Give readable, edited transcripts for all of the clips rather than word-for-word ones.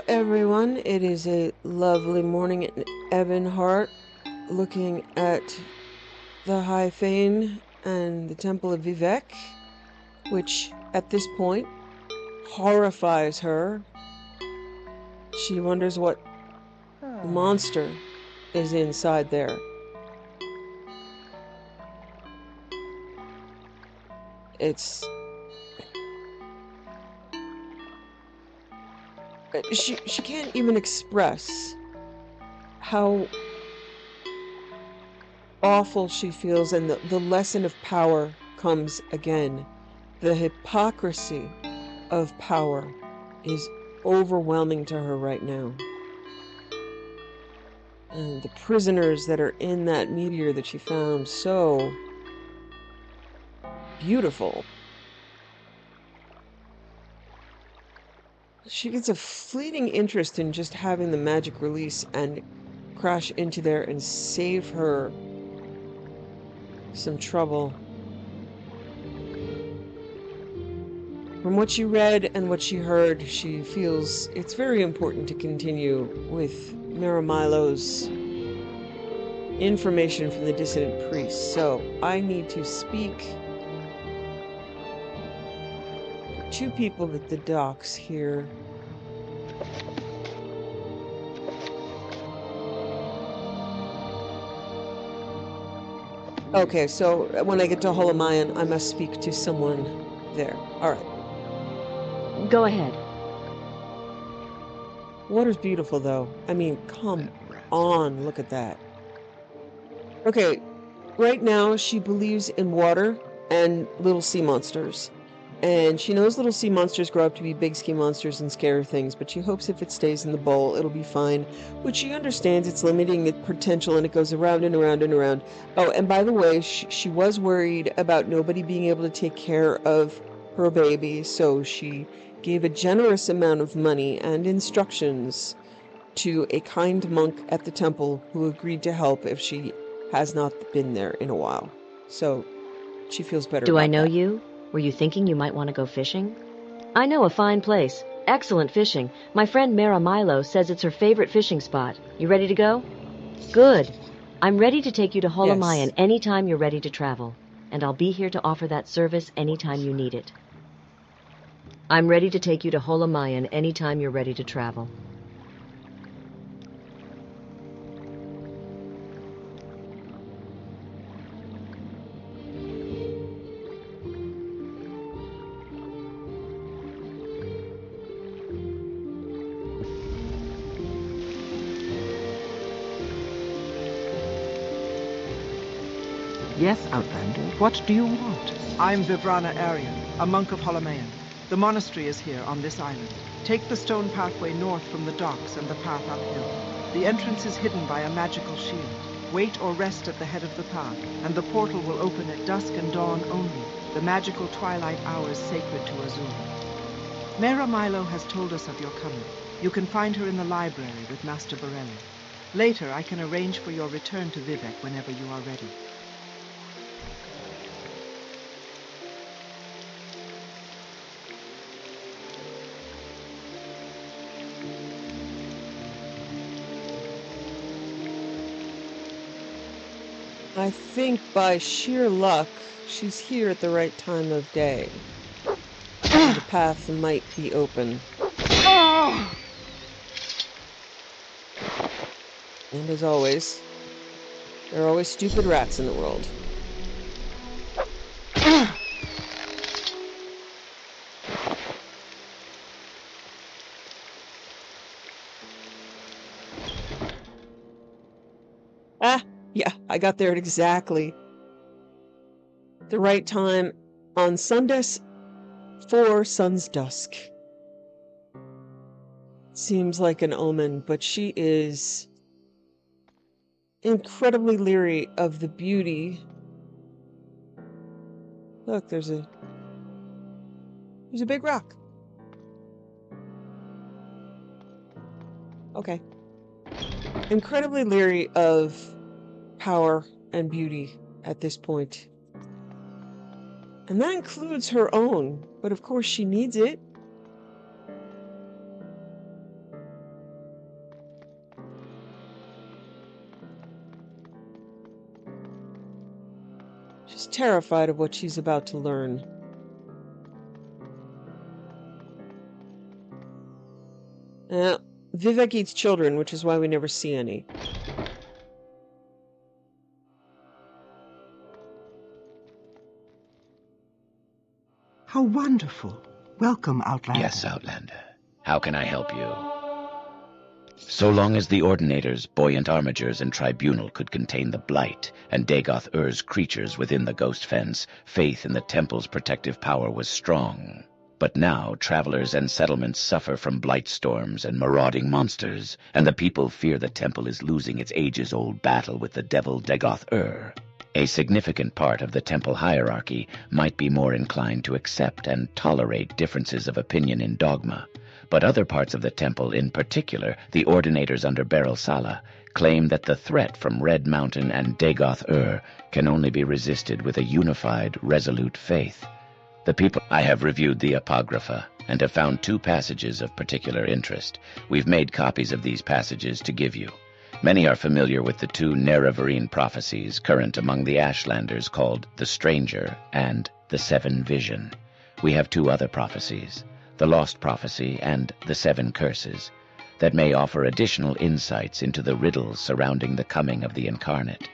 everyone, it is a lovely morning in Ebonheart, looking at the High Fane and the Temple of Vivec, which at this point horrifies her. She wonders what monster is inside there. She can't even express how awful she feels, and the lesson of power comes again. The hypocrisy of power is overwhelming to her right now. And the prisoners that are in that meteor that she found so beautiful. She gets a fleeting interest in just having the magic release and crash into there and save her some trouble. From what she read and what she heard, she feels it's very important to continue with Milo's information from the Dissident Priests. So I need to speak to two people at the docks here. Okay, so when I get to Holomayan, I must speak to someone there. All right. Go ahead. Water's beautiful, though. I mean, come on, look at that. Okay, right now she believes in water and little sea monsters. And she knows little sea monsters grow up to be big ski monsters and scare things, but she hopes if it stays in the bowl, it'll be fine. Which she understands it's limiting its potential, and it goes around and around and around. Oh, and by the way, she was worried about nobody being able to take care of her baby, so she gave a generous amount of money and instructions to a kind monk at the temple who agreed to help if she has not been there in a while. So she feels better Do about I know that. you? Were you thinking you might want to go fishing? I know a fine place. Excellent fishing. My friend Milo says it's her favorite fishing spot. You ready to go? Good. I'm ready to take you to Holomayan Yes. anytime you're ready to travel, and I'll be here to offer that service anytime you need it. I'm ready to take you to Holomayan anytime you're ready to travel. Yes, Outlander, what do you want? I'm Vibrana Aryan, a monk of Holomayan. The monastery is here, on this island. Take the stone pathway north from the docks and the path uphill. The entrance is hidden by a magical shield. Wait or rest at the head of the path, and the portal will open at dusk and dawn only, the magical twilight hours sacred to Azure. Milo has told us of your coming. You can find her in the library with Master Borelli. Later, I can arrange for your return to Vivec whenever you are ready. I think by sheer luck, she's here at the right time of day. The path might be open. And as always, there are always stupid rats in the world. Yeah, I got there at exactly the right time on Sundays for sun's dusk. Seems like an omen, but she is incredibly leery of the beauty. Look, there's a big rock. Okay. Incredibly leery of power and beauty at this point. And that includes her own, but of course she needs it. She's terrified of what she's about to learn. Vivec eats children, which is why we never see any. How wonderful. Welcome, Outlander. Yes, Outlander. How can I help you? So long as the Ordinators, buoyant armigers, and tribunal could contain the blight and Dagoth-Ur's creatures within the ghost fence, faith in the temple's protective power was strong. But now travelers and settlements suffer from blight storms and marauding monsters, and the people fear the temple is losing its ages-old battle with the devil Dagoth-Ur. A significant part of the temple hierarchy might be more inclined to accept and tolerate differences of opinion in dogma, but other parts of the temple, in particular the Ordinators under Beryl Sala, claim that the threat from Red Mountain and Dagoth-Ur can only be resisted with a unified, resolute faith. I have reviewed the Apocrypha and have found 2 passages of particular interest. We've made copies of these passages to give you. Many are familiar with the 2 Nerevarine prophecies current among the Ashlanders called the Stranger and the 7 Vision. We have 2 other prophecies, the Lost Prophecy and the 7 Curses, that may offer additional insights into the riddles surrounding the coming of the Incarnate.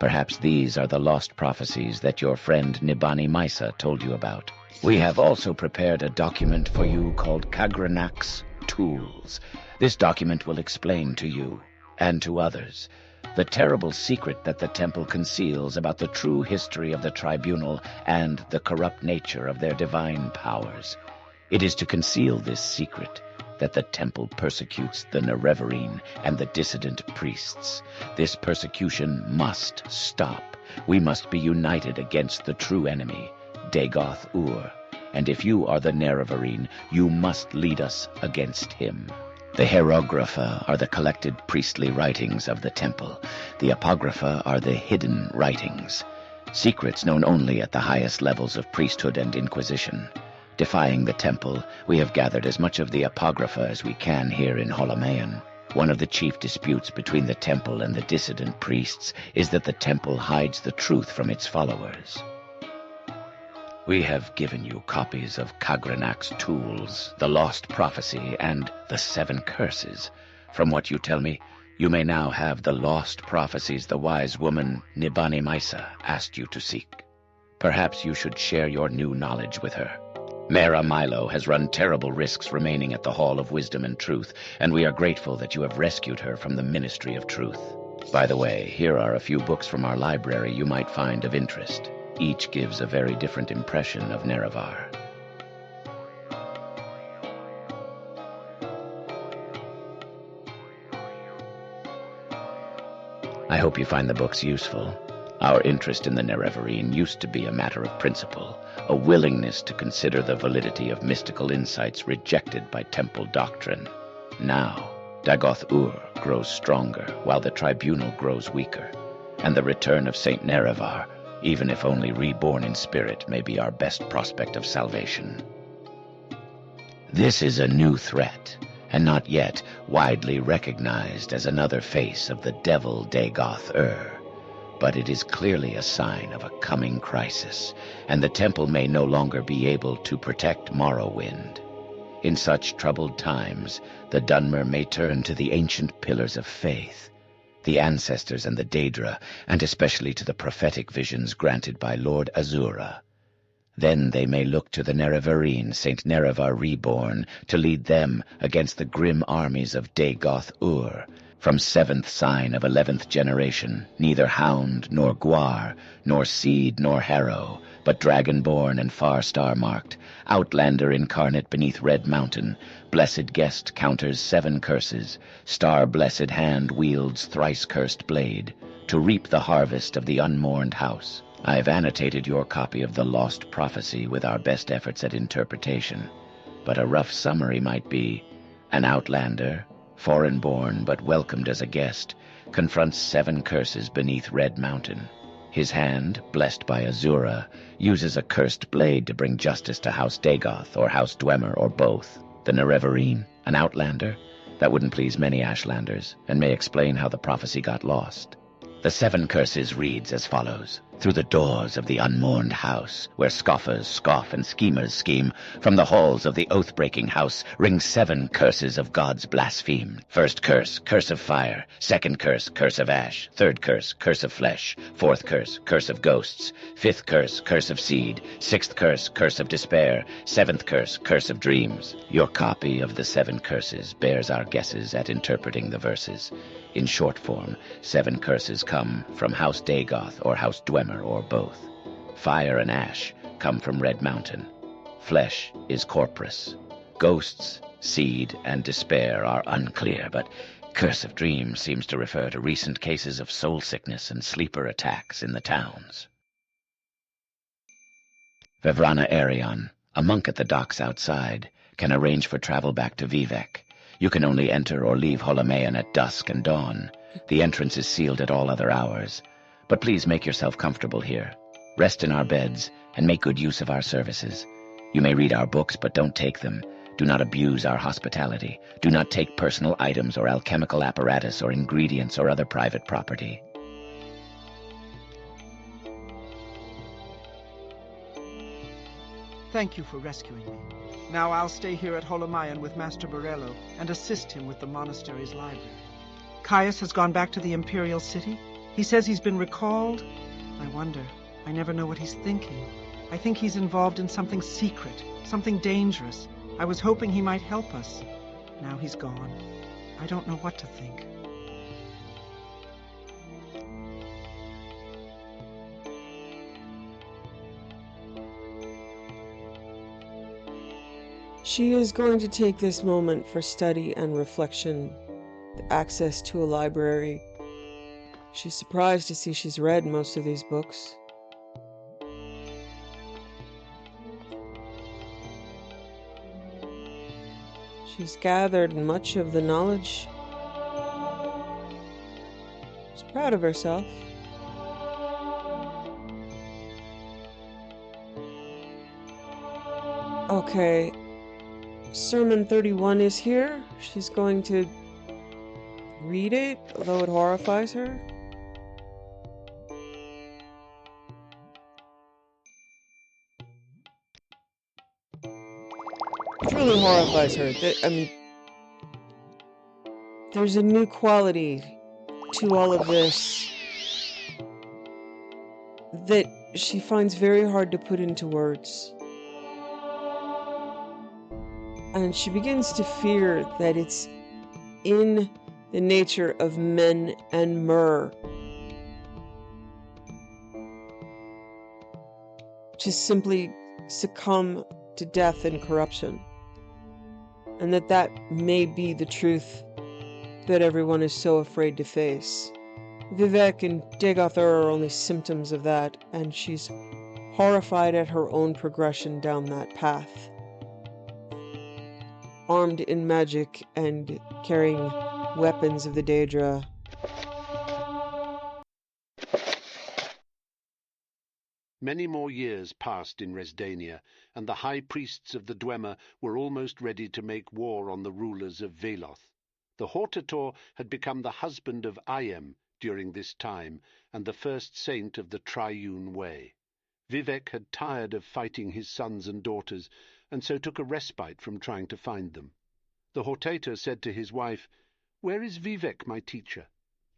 Perhaps these are the lost prophecies that your friend Nibani Misa told you about. We have also prepared a document for you called Kagranak's Tools. This document will explain to you, and to others, the terrible secret that the temple conceals about the true history of the tribunal and the corrupt nature of their divine powers. It is to conceal this secret that the temple persecutes the Nerevarine and the Dissident Priests. This persecution must stop. We must be united against the true enemy, Dagoth-Ur. And if you are the Nerevarine, you must lead us against him. The Hieroglypha are the collected priestly writings of the temple. The Apocrypha are the hidden writings, secrets known only at the highest levels of priesthood and inquisition. Defying the temple, we have gathered as much of the Apocrypha as we can here in Holomean. One of the chief disputes between the temple and the Dissident Priests is that the temple hides the truth from its followers. We have given you copies of Kagranak's Tools, the Lost Prophecy, and the 7 Curses. From what you tell me, you may now have the lost prophecies the wise woman Nibani Misa asked you to seek. Perhaps you should share your new knowledge with her. Mera Milo has run terrible risks remaining at the Hall of Wisdom and Truth, and we are grateful that you have rescued her from the Ministry of Truth. By the way, here are a few books from our library you might find of interest. Each gives a very different impression of Nerevar. I hope you find the books useful. Our interest in the Nerevarine used to be a matter of principle, a willingness to consider the validity of mystical insights rejected by temple doctrine. Now, Dagoth-Ur grows stronger while the tribunal grows weaker, and the return of Saint Nerevar, even if only reborn in spirit, may be our best prospect of salvation. This is a new threat, and not yet widely recognized as another face of the devil Dagoth-Ur. But it is clearly a sign of a coming crisis, and the temple may no longer be able to protect Morrowind. In such troubled times, the Dunmer may turn to the ancient pillars of faith, the ancestors and the Daedra, and especially to the prophetic visions granted by Lord Azura. Then they may look to the Nerevarine, Saint Nerevar Reborn, to lead them against the grim armies of Dagoth-Ur. From 7th sign of 11th generation, neither hound nor guar, nor seed nor harrow, but dragon-born and far star-marked, outlander incarnate beneath Red Mountain, blessed guest counters 7 curses, star-blessed hand wields thrice-cursed blade, to reap the harvest of the unmourned house. I've annotated your copy of the Lost Prophecy with our best efforts at interpretation, but a rough summary might be: an outlander, foreign-born but welcomed as a guest, confronts 7 curses beneath Red Mountain. His hand, blessed by Azura, uses a cursed blade to bring justice to House Dagoth or House Dwemer or both. The Nerevarine, an outlander? That wouldn't please many Ashlanders, and may explain how the prophecy got lost. The 7 curses reads as follows. through the doors of the unmourned house, where scoffers scoff and schemers scheme. From the halls of the oath-breaking house ring 7 curses of God's blaspheme. First curse, curse of fire. Second curse, curse of ash. Third curse, curse of flesh. Fourth curse, curse of ghosts. Fifth curse, curse of seed. Sixth curse, curse of despair. Seventh curse, curse of dreams. Your copy of the 7 curses bears our guesses at interpreting the verses. In short form, 7 curses come from House Dagoth or House Dwemer or both. Fire and ash come from Red Mountain. Flesh is Corpus. Ghosts, seed, and despair are unclear, but Curse of Dreams seems to refer to recent cases of soul sickness and sleeper attacks in the towns. Vevrana Arion, a monk at the docks outside, can arrange for travel back to Vivec. You can only enter or leave Holomean at dusk and dawn. The entrance is sealed at all other hours. But please make yourself comfortable here. Rest in our beds and make good use of our services. You may read our books, but don't take them. Do not abuse our hospitality. Do not take personal items or alchemical apparatus or ingredients or other private property. Thank you for rescuing me. Now I'll stay here at Holomayan with Master Borello and assist him with the monastery's library. Caius has gone back to the Imperial City. He says he's been recalled. I wonder. I never know what he's thinking. I think he's involved in something secret, something dangerous. I was hoping he might help us. Now he's gone. I don't know what to think. She is going to take this moment for study and reflection, access to a library. She's surprised to see she's read most of these books. She's gathered much of the knowledge. She's proud of herself. Okay. Sermon 31 is here. She's going to read it, although it horrifies her. It really horrifies her. I mean, there's a new quality to all of this that she finds very hard to put into words. And she begins to fear that it's in the nature of men and myrrh to simply succumb to death and corruption. And that may be the truth that everyone is so afraid to face. Vivec and Dagoth are only symptoms of that, and she's horrified at her own progression down that path. Armed in magic and carrying weapons of the Daedra. Many more years passed in Resdania, and the high priests of the Dwemer were almost ready to make war on the rulers of Veloth. The Hortator had become the husband of Ayem during this time, and the first saint of the Triune Way. Vivec had tired of fighting his sons and daughters, and so took a respite from trying to find them. The Hortator said to his wife, "Where is Vivec, my teacher?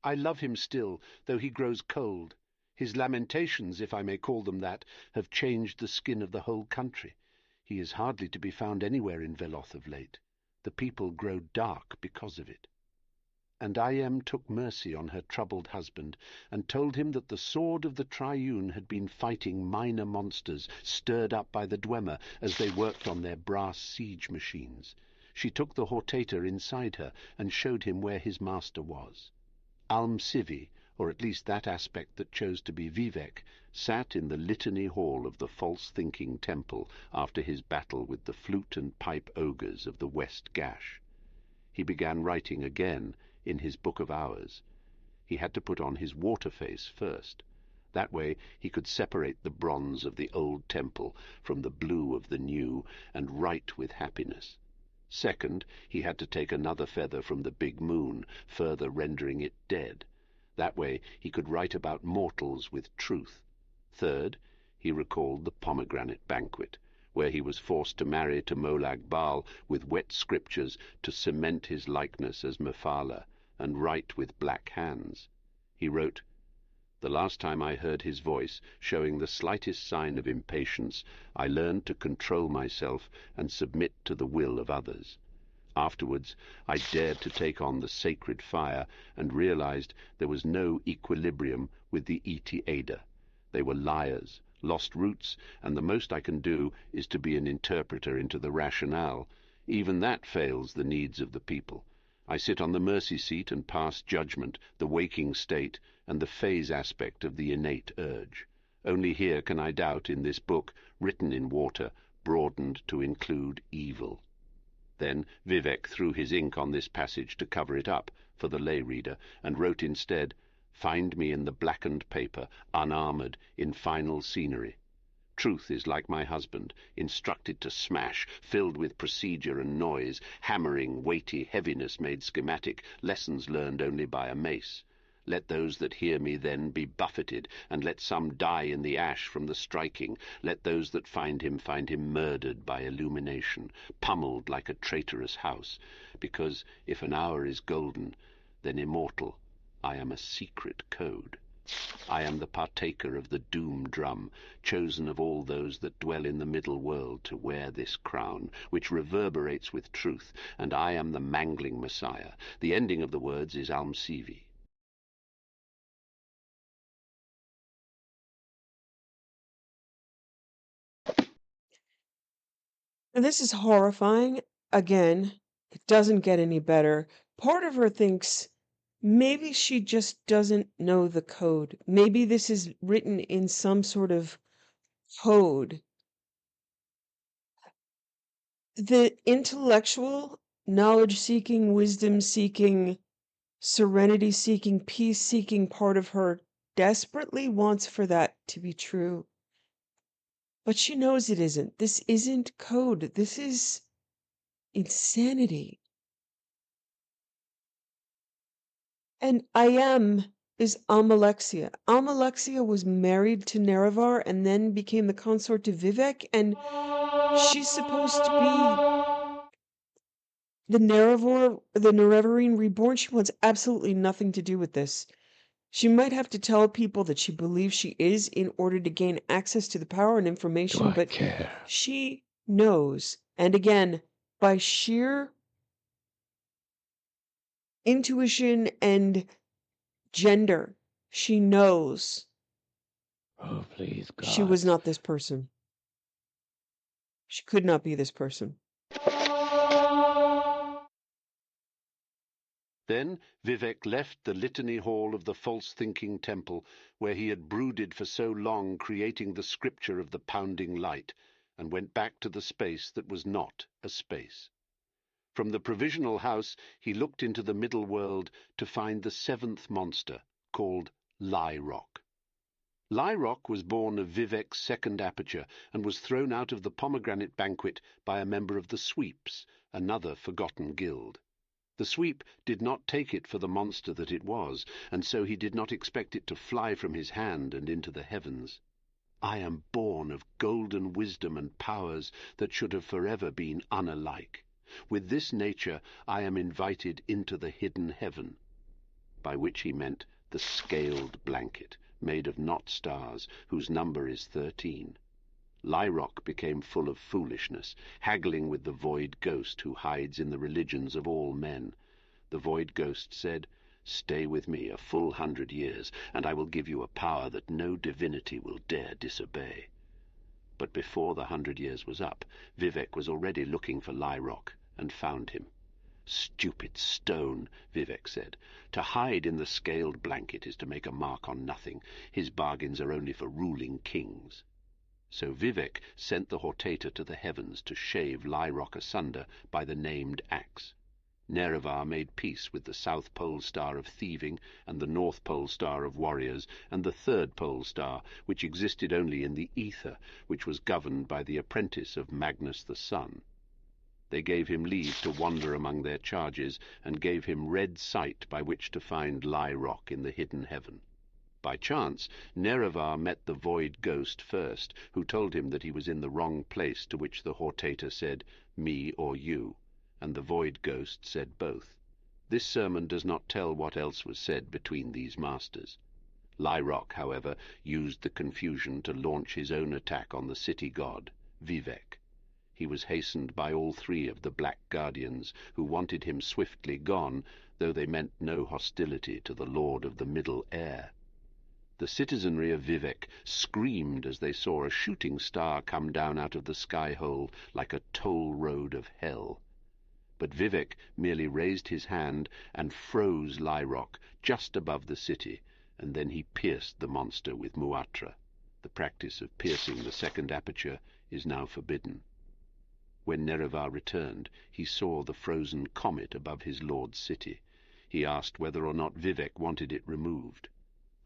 I love him still, though he grows cold. His lamentations, if I may call them that, have changed the skin of the whole country. He is hardly to be found anywhere in Veloth of late. The people grow dark because of it." And Ayem took mercy on her troubled husband, and told him that the sword of the Triune had been fighting minor monsters, stirred up by the Dwemer as they worked on their brass siege machines. She took the Hortator inside her, and showed him where his master was. Almsivi, or at least that aspect that chose to be Vivec, sat in the litany hall of the false-thinking temple after his battle with the flute and pipe ogres of the West Gash. He began writing again in his Book of Hours. He had to put on his water face first. That way he could separate the bronze of the old temple from the blue of the new, and write with happiness. Second, he had to take another feather from the big moon, further rendering it dead. That way he could write about mortals with truth. Third, he recalled the pomegranate banquet, where he was forced to marry to Molag Bal with wet scriptures to cement his likeness as Mephala and write with black hands. He wrote, "The last time I heard his voice, showing the slightest sign of impatience, I learned to control myself and submit to the will of others. Afterwards, I dared to take on the sacred fire and realized there was no equilibrium with the Iti Ada. They were liars, lost roots, and the most I can do is to be an interpreter into the rationale. Even that fails the needs of the people. I sit on the mercy seat and pass judgment, the waking state, and the phase aspect of the innate urge. Only here can I doubt in this book, written in water, broadened to include evil." Then Vivec threw his ink on this passage to cover it up for the lay reader, and wrote instead, "Find me in the blackened paper, unarmored, in final scenery. Truth is like my husband, instructed to smash, filled with procedure and noise, hammering, weighty heaviness made schematic, lessons learned only by a mace. Let those that hear me then be buffeted, and let some die in the ash from the striking. Let those that find him murdered by illumination, pummeled like a traitorous house. Because if an hour is golden, then immortal, I am a secret code. I am the partaker of the doom drum, chosen of all those that dwell in the middle world to wear this crown, which reverberates with truth, and I am the mangling Messiah. The ending of the words is Almsivi." And this is horrifying. Again, it doesn't get any better. Part of her thinks maybe she just doesn't know the code. Maybe this is written in some sort of code. The intellectual, knowledge-seeking, wisdom-seeking, serenity-seeking, peace-seeking part of her desperately wants for that to be true. But she knows it isn't. This isn't code. This is insanity. And I am is Almalexia. Almalexia was married to Nerevar and then became the consort to Vivec, and she's supposed to be the Nerevarine reborn. She wants absolutely nothing to do with this. She might have to tell people that she believes she is in order to gain access to the power and information, but she knows. And again, by sheer intuition and gender, she knows Oh, please, she God. was not this person. She could not be this person. Then Vivec left the litany hall of the false-thinking temple, where he had brooded for so long, creating the scripture of the pounding light, and went back to the space that was not a space. From the provisional house he looked into the middle world to find the seventh monster, called Lie Rock. Lie Rock was born of Vivec's second aperture, and was thrown out of the pomegranate banquet by a member of the Sweeps, another forgotten guild. The Sweep did not take it for the monster that it was, and so he did not expect it to fly from his hand and into the heavens. I am born of golden wisdom and powers that should have forever been unalike. With this nature I am invited into the hidden heaven, by which he meant the scaled blanket, made of knot stars, whose number is 13. Lyrock became full of foolishness, haggling with the void ghost who hides in the religions of all men. The void ghost said, "Stay with me a full 100 years, and I will give you a power that no divinity will dare disobey." But before the 100 years was up, Vivec was already looking for Lyrock, and found him. "Stupid stone," Vivec said. "To hide in the scaled blanket is to make a mark on nothing. His bargains are only for ruling kings." So Vivec sent the Hortator to the heavens to shave Lyrock asunder by the named axe. Nerevar made peace with the South Pole Star of thieving, and the North Pole Star of warriors, and the Third Pole Star, which existed only in the ether, which was governed by the apprentice of Magnus the Sun. They gave him leave to wander among their charges, and gave him red sight by which to find Lie Rock in the hidden heaven. By chance, Nerevar met the void ghost first, who told him that he was in the wrong place, to which the Hortator said, "Me or you," and the void ghost said both. This sermon does not tell what else was said between these masters. Lyrock, however, used the confusion to launch his own attack on the city god, Vivec. He was hastened by all three of the Black Guardians, who wanted him swiftly gone, though they meant no hostility to the Lord of the Middle Air. The citizenry of Vivec screamed as they saw a shooting star come down out of the sky-hole like a toll road of hell. But Vivec merely raised his hand and froze Lyrock just above the city, and then he pierced the monster with muatra. The practice of piercing the second aperture is now forbidden. When Nerevar returned, he saw the frozen comet above his lord's city. He asked whether or not Vivec wanted it removed.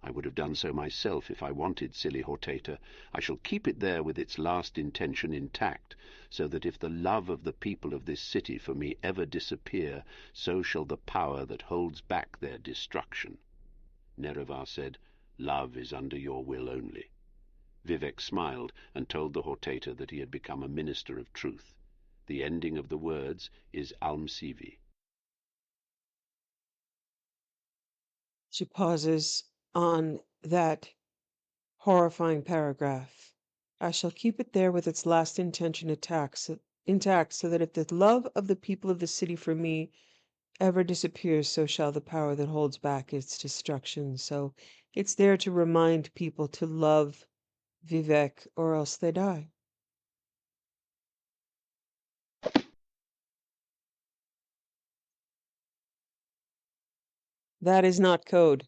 "I would have done so myself if I wanted, silly Hortator. I shall keep it there with its last intention intact, so that if the love of the people of this city for me ever disappear, so shall the power that holds back their destruction." Nerevar said, "Love is under your will only." Vivec smiled and told the Hortator that he had become a minister of truth. The ending of the words is Almsivi. She pauses on that horrifying paragraph. I shall keep it there with its last intention intact, so that if the love of the people of the city for me ever disappears, so shall the power that holds back its destruction. So it's there to remind people to love Vivec or else they die. That is not code.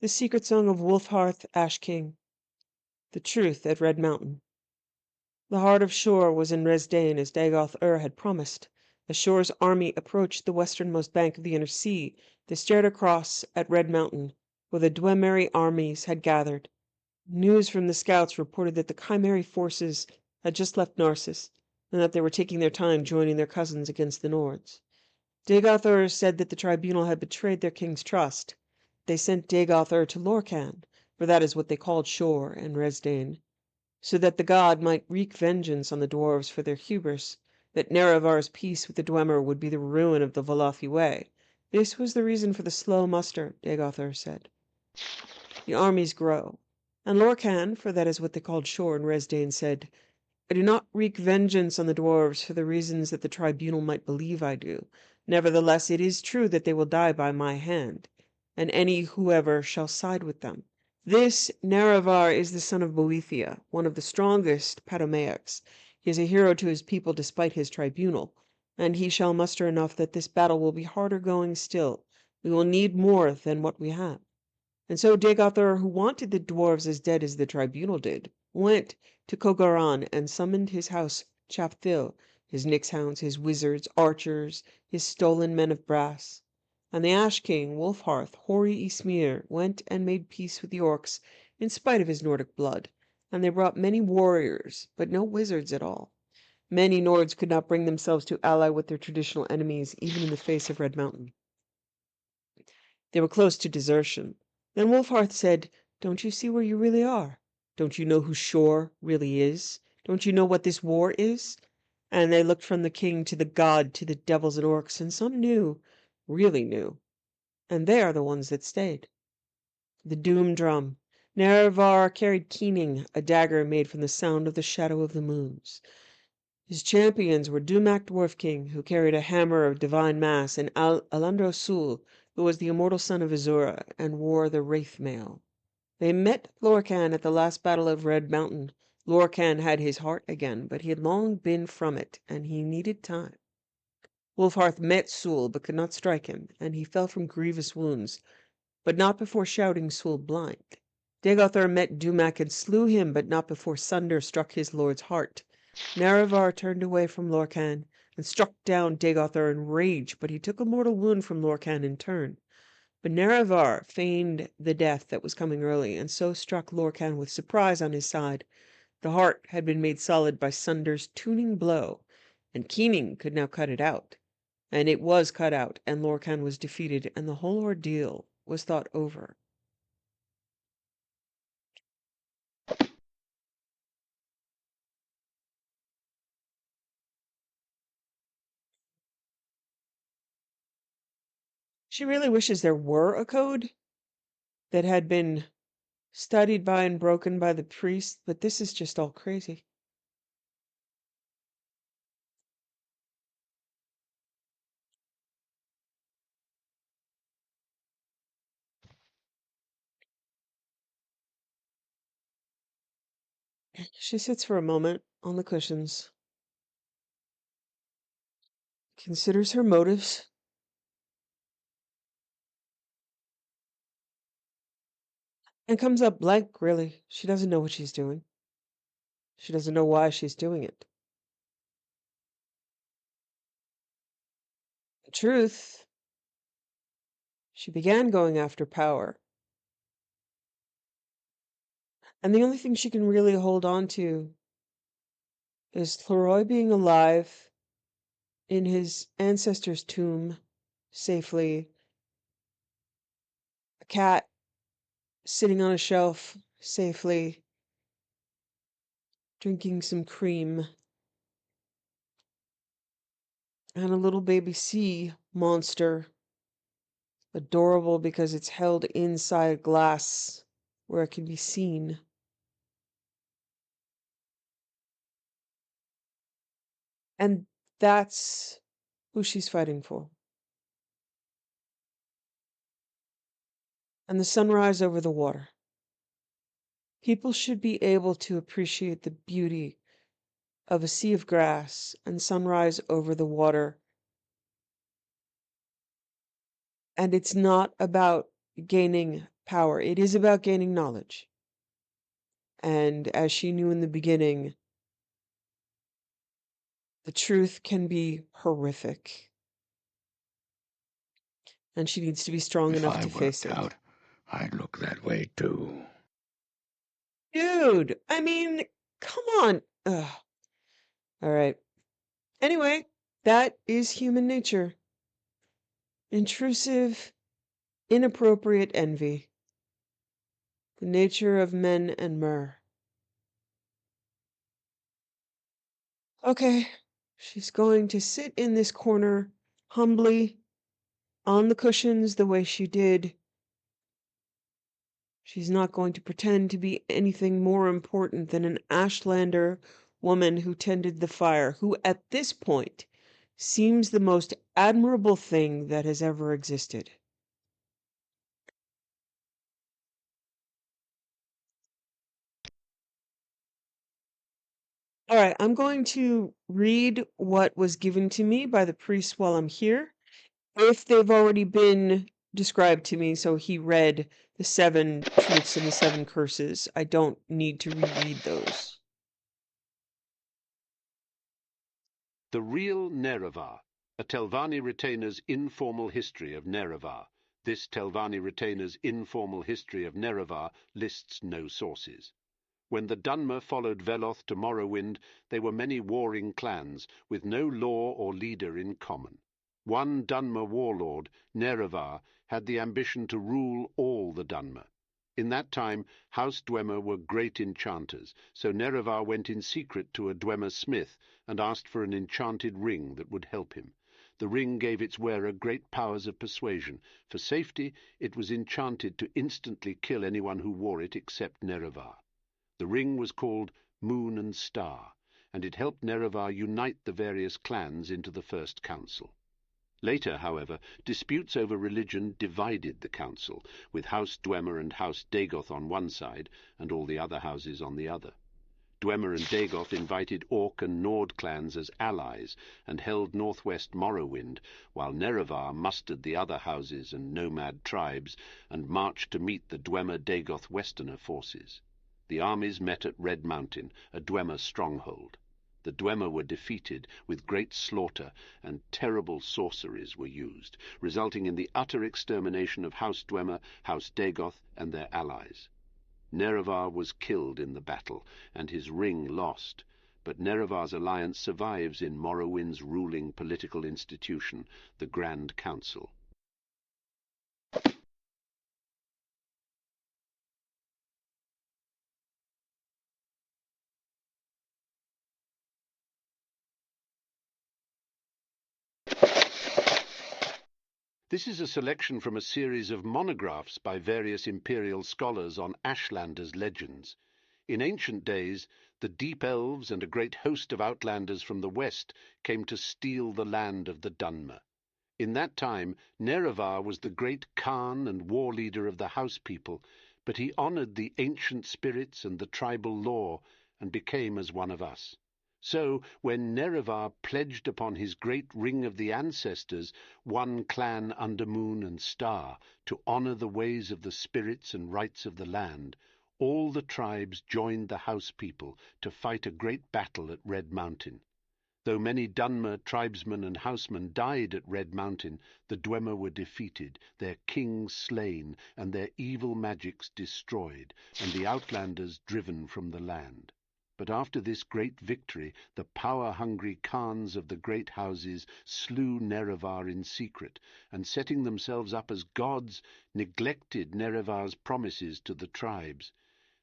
The Secret Song of Wolfhearth Ash King. The Truth at Red Mountain. The heart of Shor was in Resdain, as Dagoth had promised. As Shor's army approached the westernmost bank of the inner sea, they stared across at Red Mountain, where the Dwemer armies had gathered. News from the scouts reported that the Chimeri forces had just left Narcissus, and that they were taking their time joining their cousins against the Nords. Dagoth said that the tribunal had betrayed their king's trust. They sent Dagoth to Lorkhan, for that is what they called Shor and Resdain, so that the god might wreak vengeance on the dwarves for their hubris, that Nerevar's peace with the Dwemer would be the ruin of the Velothi way. This was the reason for the slow muster, Dagoth said. The armies grow. And Lorkhan, for that is what they called Shor and Resdain, said, I do not wreak vengeance on the dwarves for the reasons that the tribunal might believe I do. Nevertheless, it is true that they will die by my hand, and any whoever shall side with them. This Nerevar is the son of Boethia, one of the strongest Padomaics. He is a hero to his people despite his tribunal, and he shall muster enough that this battle will be harder going still. We will need more than what we have. And so Dagoth, who wanted the dwarves as dead as the tribunal did, went to Kogaran and summoned his house Chapthil, his nixhounds, his wizards, archers, his stolen men of brass. And the Ash King, Wolfhearth, hoary Ysmir, went and made peace with the orcs in spite of his Nordic blood, and they brought many warriors, but no wizards at all. Many Nords could not bring themselves to ally with their traditional enemies, even in the face of Red Mountain. They were close to desertion. Then Wolfhearth said, Don't you see where you really are? Don't you know who Shor really is? Don't you know what this war is? And they looked from the king to the god to the devils and orcs, and some knew, really knew. And they are the ones that stayed. The Doom Drum. Nerevar carried Keening, a dagger made from the sound of the shadow of the moons. His champions were Dumak Dwarf King, who carried a hammer of divine mass, and Alandro Sul, who was the immortal son of Azura, and wore the Wraith Mail. They met Lorkhan at the last battle of Red Mountain. Lorkhan had his heart again, but he had long been from it, and he needed time. Wolfhearth met Sul, but could not strike him, and he fell from grievous wounds, but not before shouting Sul blind. Dagoth met Dumak and slew him, but not before Sunder struck his lord's heart. Nerevar turned away from Lorkhan, and struck down Dagoth in rage, but he took a mortal wound from Lorcan in turn. But Nerevar feigned the death that was coming early, and so struck Lorcan with surprise on his side. The heart had been made solid by Sunder's tuning blow, and Keening could now cut it out. And it was cut out, and Lorcan was defeated, and the whole ordeal was thought over. She really wishes there were a code that had been studied by and broken by the priests, but this is just all crazy. She sits for a moment on the cushions, considers her motives, and comes up blank, really. She doesn't know what she's doing. She doesn't know why she's doing it. The truth, she began going after power. And the only thing she can really hold on to is Leroy being alive in his ancestor's tomb safely, a cat sitting on a shelf safely, drinking some cream, and a little baby sea monster, adorable because it's held inside glass where it can be seen. And that's who she's fighting for. And the sunrise over the water. People should be able to appreciate the beauty of a sea of grass and sunrise over the water. And it's not about gaining power, it is about gaining knowledge. And as she knew in the beginning, the truth can be horrific. And she needs to be strong enough to face it. If I worked out, I'd look that way too. Dude, I mean, come on. Ugh. All right. Anyway, that is human nature. Intrusive, inappropriate envy. The nature of men and myrrh. Okay, she's going to sit in this corner humbly on the cushions the way she did. She's not going to pretend to be anything more important than an Ashlander woman who tended the fire, who at this point seems the most admirable thing that has ever existed. All right, I'm going to read what was given to me by the priest while I'm here. If they've already been described to me, so he read the 7 truths and the 7 curses, I don't need to reread those. The Real Nerevar, a Telvanni retainer's informal history of Nerevar. This Telvanni retainer's informal history of Nerevar lists no sources. When the Dunmer followed Veloth to Morrowind, they were many warring clans, with no law or leader in common. One Dunmer warlord, Nerevar, had the ambition to rule all the Dunmer. In that time, House Dwemer were great enchanters, so Nerevar went in secret to a Dwemer smith and asked for an enchanted ring that would help him. The ring gave its wearer great powers of persuasion. For safety, it was enchanted to instantly kill anyone who wore it except Nerevar. The ring was called Moon and Star, and it helped Nerevar unite the various clans into the First Council. Later, however, disputes over religion divided the council, with House Dwemer and House Dagoth on one side, and all the other houses on the other. Dwemer and Dagoth invited Orc and Nord clans as allies, and held northwest Morrowind, while Nerevar mustered the other houses and nomad tribes, and marched to meet the Dwemer-Dagoth Westerner forces. The armies met at Red Mountain, a Dwemer stronghold. The Dwemer were defeated with great slaughter, and terrible sorceries were used, resulting in the utter extermination of House Dwemer, House Dagoth, and their allies. Nerevar was killed in the battle, and his ring lost, but Nerevar's alliance survives in Morrowind's ruling political institution, the Grand Council. This is a selection from a series of monographs by various imperial scholars on Ashlanders legends. In ancient days, the Deep Elves and a great host of outlanders from the west came to steal the land of the Dunmer. In that time, Nerevar was the great Khan and war leader of the house people, but he honored the ancient spirits and the tribal law and became as one of us. So, when Nerevar pledged upon his great ring of the ancestors, one clan under moon and star, to honor the ways of the spirits and rights of the land, all the tribes joined the house people to fight a great battle at Red Mountain. Though many Dunmer tribesmen and housemen died at Red Mountain, the Dwemer were defeated, their kings slain, and their evil magics destroyed, and the outlanders driven from the land. But after this great victory, the power-hungry Khans of the great houses slew Nerevar in secret, and setting themselves up as gods, neglected Nerevar's promises to the tribes.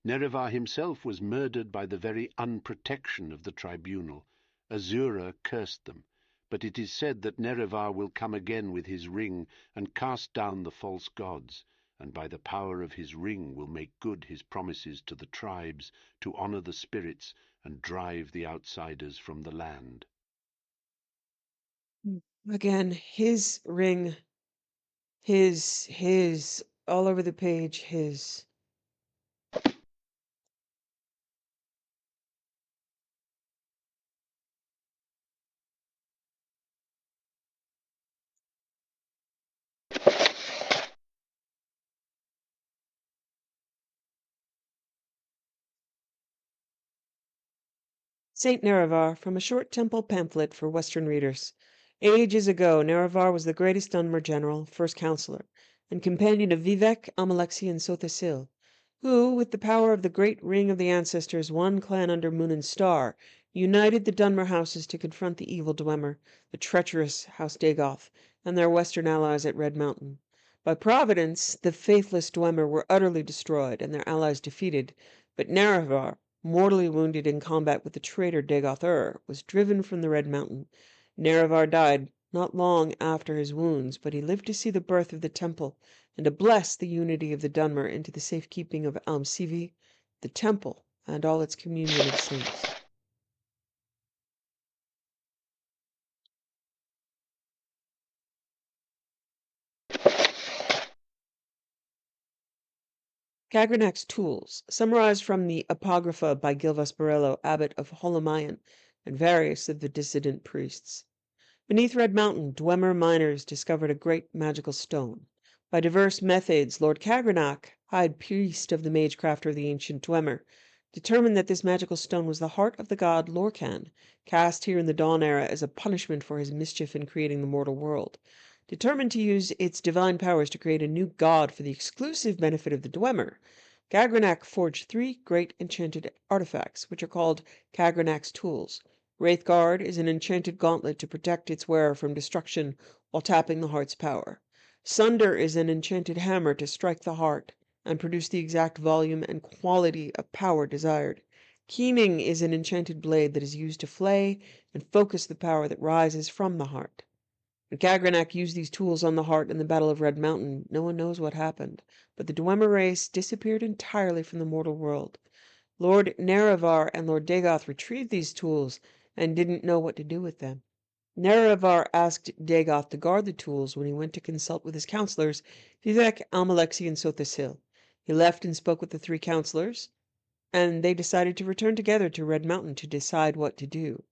Nerevar himself was murdered by the very unprotection of the tribunal. Azura cursed them, but it is said that Nerevar will come again with his ring and cast down the false gods, and by the power of his ring will make good his promises to the tribes to honor the spirits and drive the outsiders from the land. Again, his ring, his, all over the page, his. Saint Nerevar, from a short temple pamphlet for Western readers. Ages ago, Nerevar was the greatest Dunmer general, first counselor, and companion of Vivec, Amalexi, and Sothasil, who, with the power of the great ring of the ancestors, one clan under moon and star, united the Dunmer houses to confront the evil Dwemer, the treacherous House Dagoth, and their western allies at Red Mountain. By Providence, the faithless Dwemer were utterly destroyed and their allies defeated, but Nerevar, mortally wounded in combat with the traitor Dagoth was driven from the Red Mountain. Nerevar died not long after his wounds, but he lived to see the birth of the temple and to bless the unity of the Dunmer into the safekeeping of Almsivi, the temple, and all its communion of saints. Cagranac's tools, summarized from the Apocrypha by Gilvas Borello, abbot of Holomayan, and various of the Dissident Priests. Beneath Red Mountain, Dwemer miners discovered a great magical stone. By diverse methods, Lord Cagranach, high priest of the magecraft of the ancient Dwemer, determined that this magical stone was the heart of the god Lorcan, cast here in the Dawn Era as a punishment for his mischief in creating the mortal world. Determined to use its divine powers to create a new god for the exclusive benefit of the Dwemer, Cagranach forged 3 great enchanted artifacts, which are called Cagranach's tools. Wraithguard is an enchanted gauntlet to protect its wearer from destruction while tapping the heart's power. Sunder is an enchanted hammer to strike the heart and produce the exact volume and quality of power desired. Keening is an enchanted blade that is used to flay and focus the power that rises from the heart. When Cagranach used these tools on the heart in the Battle of Red Mountain, no one knows what happened, but the Dwemer race disappeared entirely from the mortal world. Lord Nerevar and Lord Dagoth retrieved these tools and didn't know what to do with them. Nerevar asked Dagoth to guard the tools when he went to consult with his counselors, Vivec, Amalexi, and Sothasil. He left and spoke with the 3 counselors, and they decided to return together to Red Mountain to decide what to do.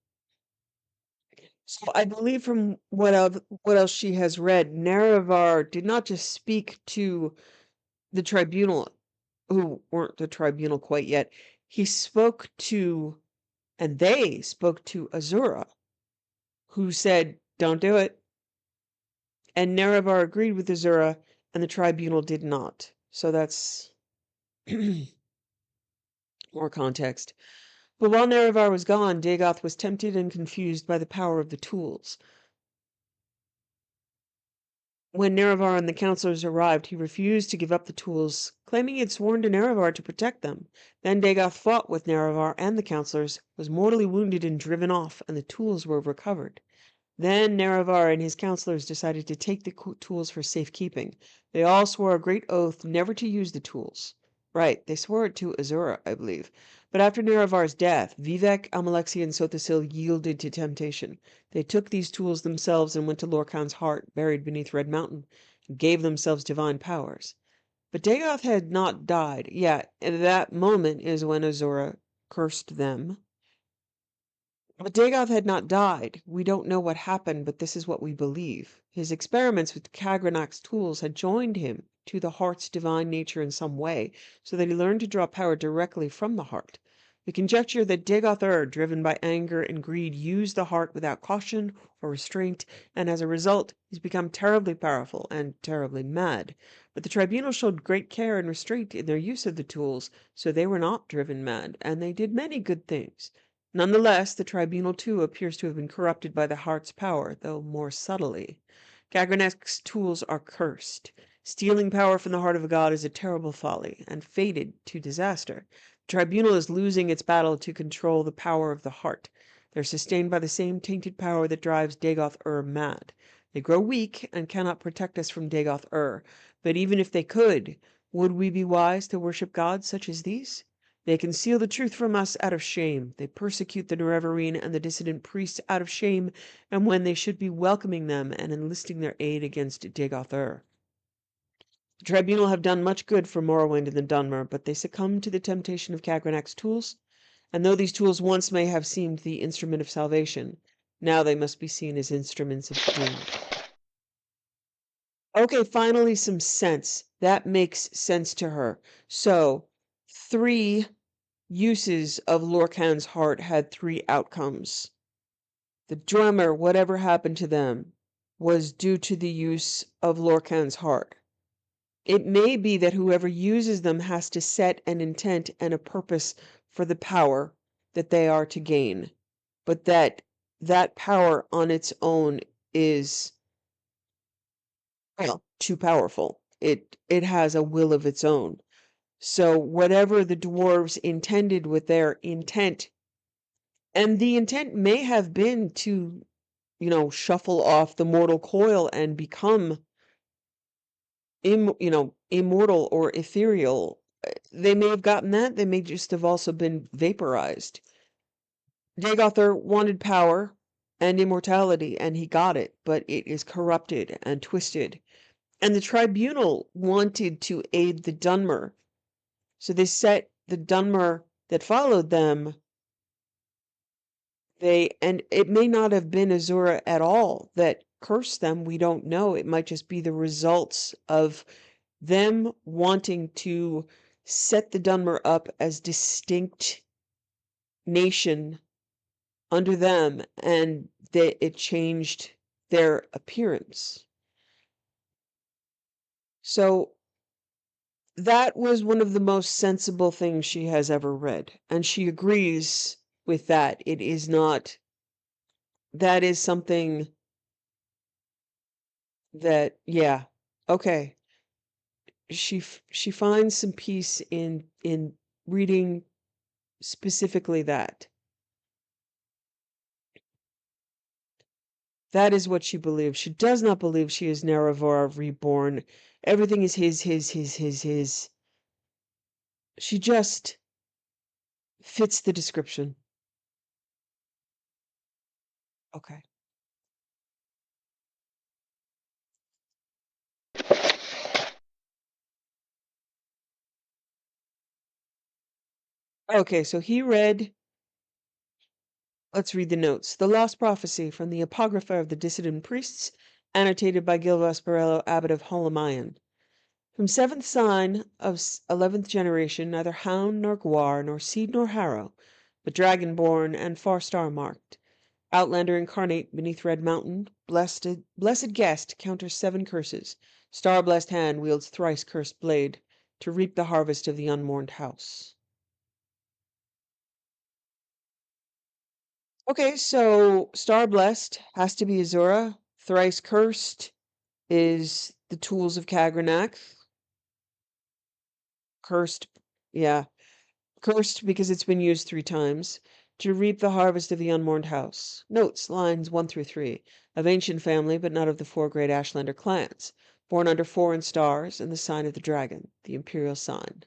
So I believe from what else she has read, Nerevar did not just speak to the tribunal, who weren't the tribunal quite yet. He spoke to And they spoke to Azura, who said, "Don't do it." And Nerevar agreed with Azura, and the tribunal did not. So that's more context. But while Nerevar was gone, Dagoth was tempted and confused by the power of the tools. When Nerevar and the counselors arrived, he refused to give up the tools, claiming he had sworn to Nerevar to protect them. Then Dagoth fought with Nerevar and the counselors, was mortally wounded and driven off, and the tools were recovered. Then Nerevar and his counselors decided to take the tools for safekeeping. They all swore a great oath never to use the tools. Right, they swore it to Azura, I believe. But after Nerevar's death, Vivec, Almalexi, and Sotasil yielded to temptation. They took these tools themselves and went to Lorkhan's heart, buried beneath Red Mountain, and gave themselves divine powers. But Dagoth had not died yet. At that moment is when Azura cursed them. But Dagoth had not died. We don't know what happened, but this is what we believe. His experiments with Kagranak's tools had joined him to the heart's divine nature in some way, so that he learned to draw power directly from the heart. We conjecture that Dagoth driven by anger and greed, used the heart without caution or restraint, and as a result, he's become terribly powerful and terribly mad. But the tribunal showed great care and restraint in their use of the tools, so they were not driven mad, and they did many good things. Nonetheless, the tribunal too appears to have been corrupted by the heart's power, though more subtly. Kagranak's tools are cursed. Stealing power from the heart of a god is a terrible folly, and fated to disaster. The tribunal is losing its battle to control the power of the heart. They're sustained by the same tainted power that drives Dagoth mad. They grow weak and cannot protect us from Dagoth but even if they could, would we be wise to worship gods such as these? They conceal the truth from us out of shame. They persecute the Nerevarine and the dissident priests out of shame, and when they should be welcoming them and enlisting their aid against Dagoth The tribunal have done much good for Morrowind and the Dunmer, but they succumbed to the temptation of Kagranak's tools, and though these tools once may have seemed the instrument of salvation, now they must be seen as instruments of doom. Okay, finally some sense. That makes sense to her. So, 3 uses of Lorkhan's heart had 3 outcomes. The drummer, whatever happened to them, was due to the use of Lorkhan's heart. It may be that whoever uses them has to set an intent and a purpose for the power that they are to gain, but that power on its own is, well, too powerful. It has a will of its own. So whatever the dwarves intended with their intent, and the intent may have been to, shuffle off the mortal coil and become, immortal or ethereal. They may have gotten that. They may just have also been vaporized. Dagother wanted power and immortality, and he got it, but it is corrupted and twisted. And the tribunal wanted to aid the Dunmer. So they set the Dunmer that followed them. And it may not have been Azura at all that cursed them. We don't know. It might just be the results of them wanting to set the Dunmer up as distinct nation under them, and that it changed their appearance. So that was one of the most sensible things she has ever read, and she agrees with that. It is not, that is something that, yeah, okay. She finds some peace in reading specifically that. That is what she believes. She does not believe she is Nerevar reborn. Everything is his. She just fits the description. Okay. Okay, so he read, let's read the notes. The Lost Prophecy from the Apocrypha of the Dissident Priests, annotated by Gilvas Barello, Abbot of Holamayan. From 7th sign of 11th generation, neither hound nor gwar, nor seed nor harrow, but dragonborn and far star-marked. Outlander incarnate beneath Red Mountain. Blessed guest counters 7 curses. Star-blessed hand wields thrice cursed blade to reap the harvest of the unmourned house. Okay, so star-blessed has to be Azura. Thrice cursed is the tools of Kagrenac. Cursed, yeah. Cursed because it's been used 3 times. To reap the harvest of the unmourned house. Notes, lines 1 through 3. Of ancient family, but not of the 4 great Ashlander clans. Born under foreign stars and the sign of the dragon, the imperial sign.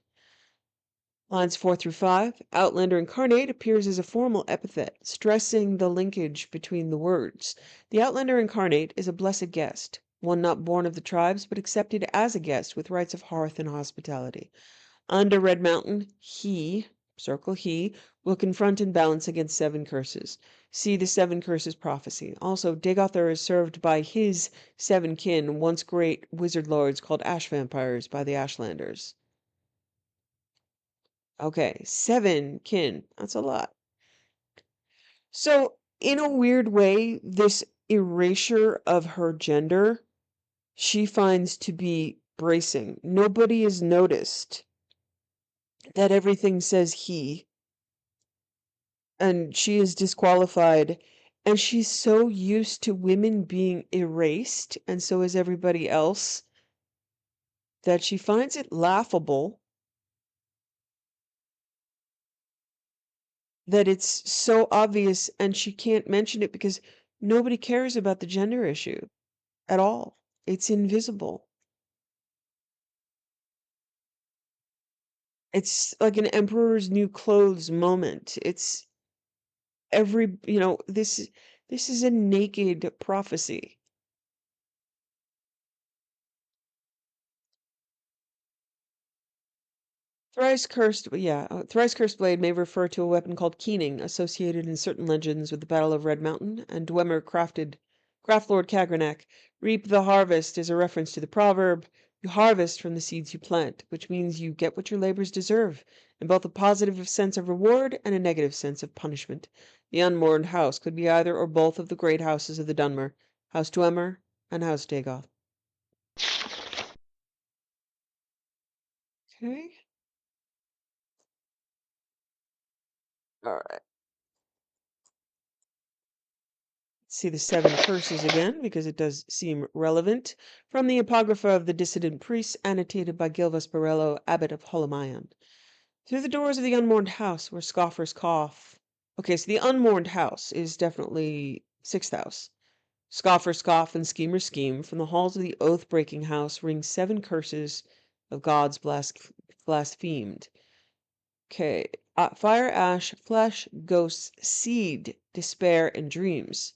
Lines 4 through 5. Outlander incarnate appears as a formal epithet, stressing the linkage between the words. The Outlander incarnate is a blessed guest, one not born of the tribes, but accepted as a guest with rights of hearth and hospitality. Under Red Mountain, he, circle he, will confront and balance against 7 curses. See the 7 curses prophecy. Also, Dagothar is served by his 7 kin, once great wizard lords called ash vampires by the Ashlanders. Okay, 7 kin. That's a lot. So, in a weird way, this erasure of her gender, she finds to be bracing. Nobody has noticed that everything says he, and she is disqualified. And she's so used to women being erased, and so is everybody else, that she finds it laughable that it's so obvious and she can't mention it because nobody cares about the gender issue at all. It's invisible. It's like an emperor's new clothes moment. It's this is a naked prophecy. Thrice cursed blade may refer to a weapon called keening, associated in certain legends with the Battle of Red Mountain, and Dwemer Craft Lord Kagrenac. Reap the harvest is a reference to the proverb, you harvest from the seeds you plant, which means you get what your labors deserve, in both a positive sense of reward and a negative sense of punishment. The unmourned house could be either or both of the great houses of the Dunmer, House Dwemer and House Dagoth. Okay. All right. See the 7 curses again, because it does seem relevant. From the Apocrypha of the Dissident Priests, annotated by Gilvas Borello, Abbot of Holamayan. Through the doors of the unmourned house, where scoffers cough. Okay, so the unmourned house is definitely 6th house. Scoffers scoff and schemers scheme. From the halls of the oath-breaking house ring 7 curses of gods blasphemed. Okay, fire, ash, flesh, ghosts, seed, despair, and dreams.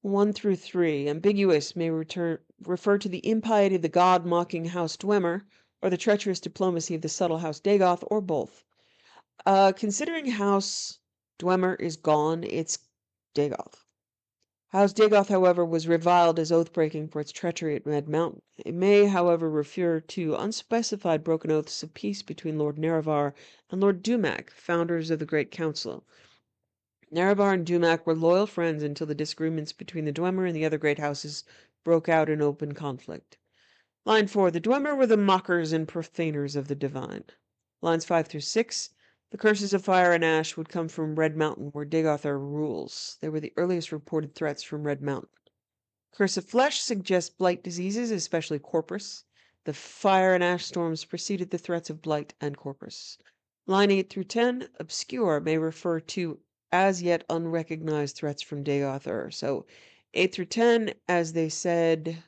1 through 3. Ambiguous may refer to the impiety of the god-mocking House Dwemer, or the treacherous diplomacy of the subtle House Dagoth, or both. Considering House Dwemer is gone, it's Dagoth. House Dagoth, however, was reviled as oath-breaking for its treachery at Red Mountain. It may, however, refer to unspecified broken oaths of peace between Lord Nerevar and Lord Dumac, founders of the Great Council. Nerevar and Dumac were loyal friends until the disagreements between the Dwemer and the other great houses broke out in open conflict. Line 4. The Dwemer were the mockers and profaners of the divine. Lines 5 through 6. The curses of fire and ash would come from Red Mountain, where Dagothar rules. They were the earliest reported threats from Red Mountain. Curse of flesh suggests blight diseases, especially corpus. The fire and ash storms preceded the threats of blight and corpus. Line 8 through 10. Obscure may refer to as yet unrecognized threats from Dagothar. So 8 through 10, as they said,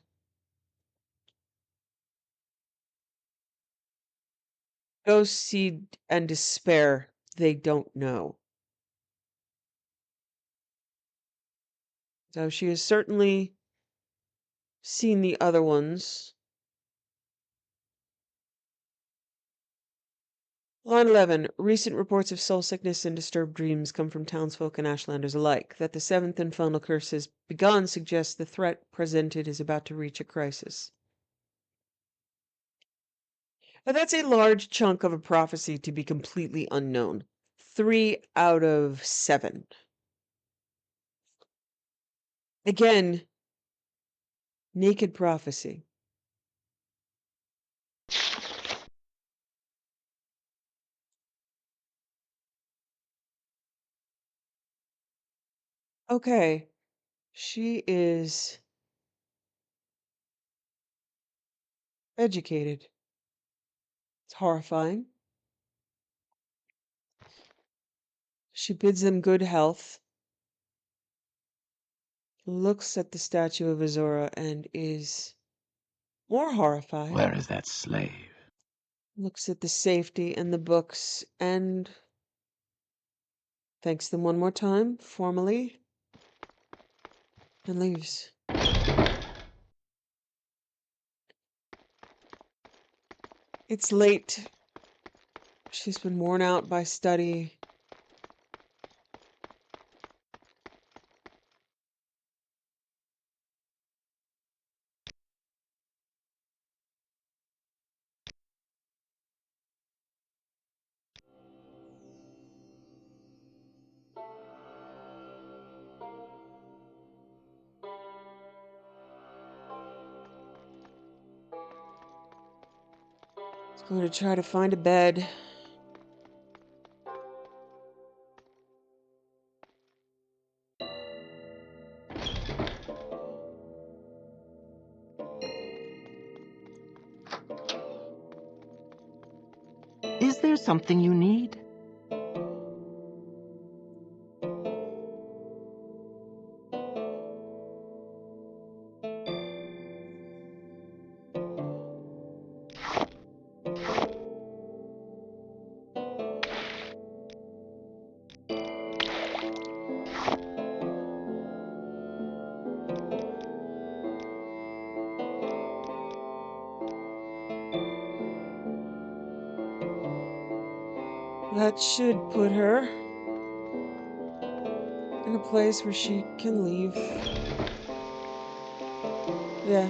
ghost, seed, and despair, they don't know. So she has certainly seen the other ones. Line 11. Recent reports of soul sickness and disturbed dreams come from townsfolk and Ashlanders alike. That the 7th and final curse has begun suggests the threat presented is about to reach a crisis. But that's a large chunk of a prophecy to be completely unknown. 3 out of 7. Again, naked prophecy. Okay, she is educated. It's horrifying. She bids them good health, looks at the statue of Azora and is more horrified. Where is that slave? Looks at the safety and the books and thanks them one more time, formally, and leaves. It's late. She's been worn out by study. She's going to try to find a bed. Is there something you need? That should put her in a place where she can leave. Yeah.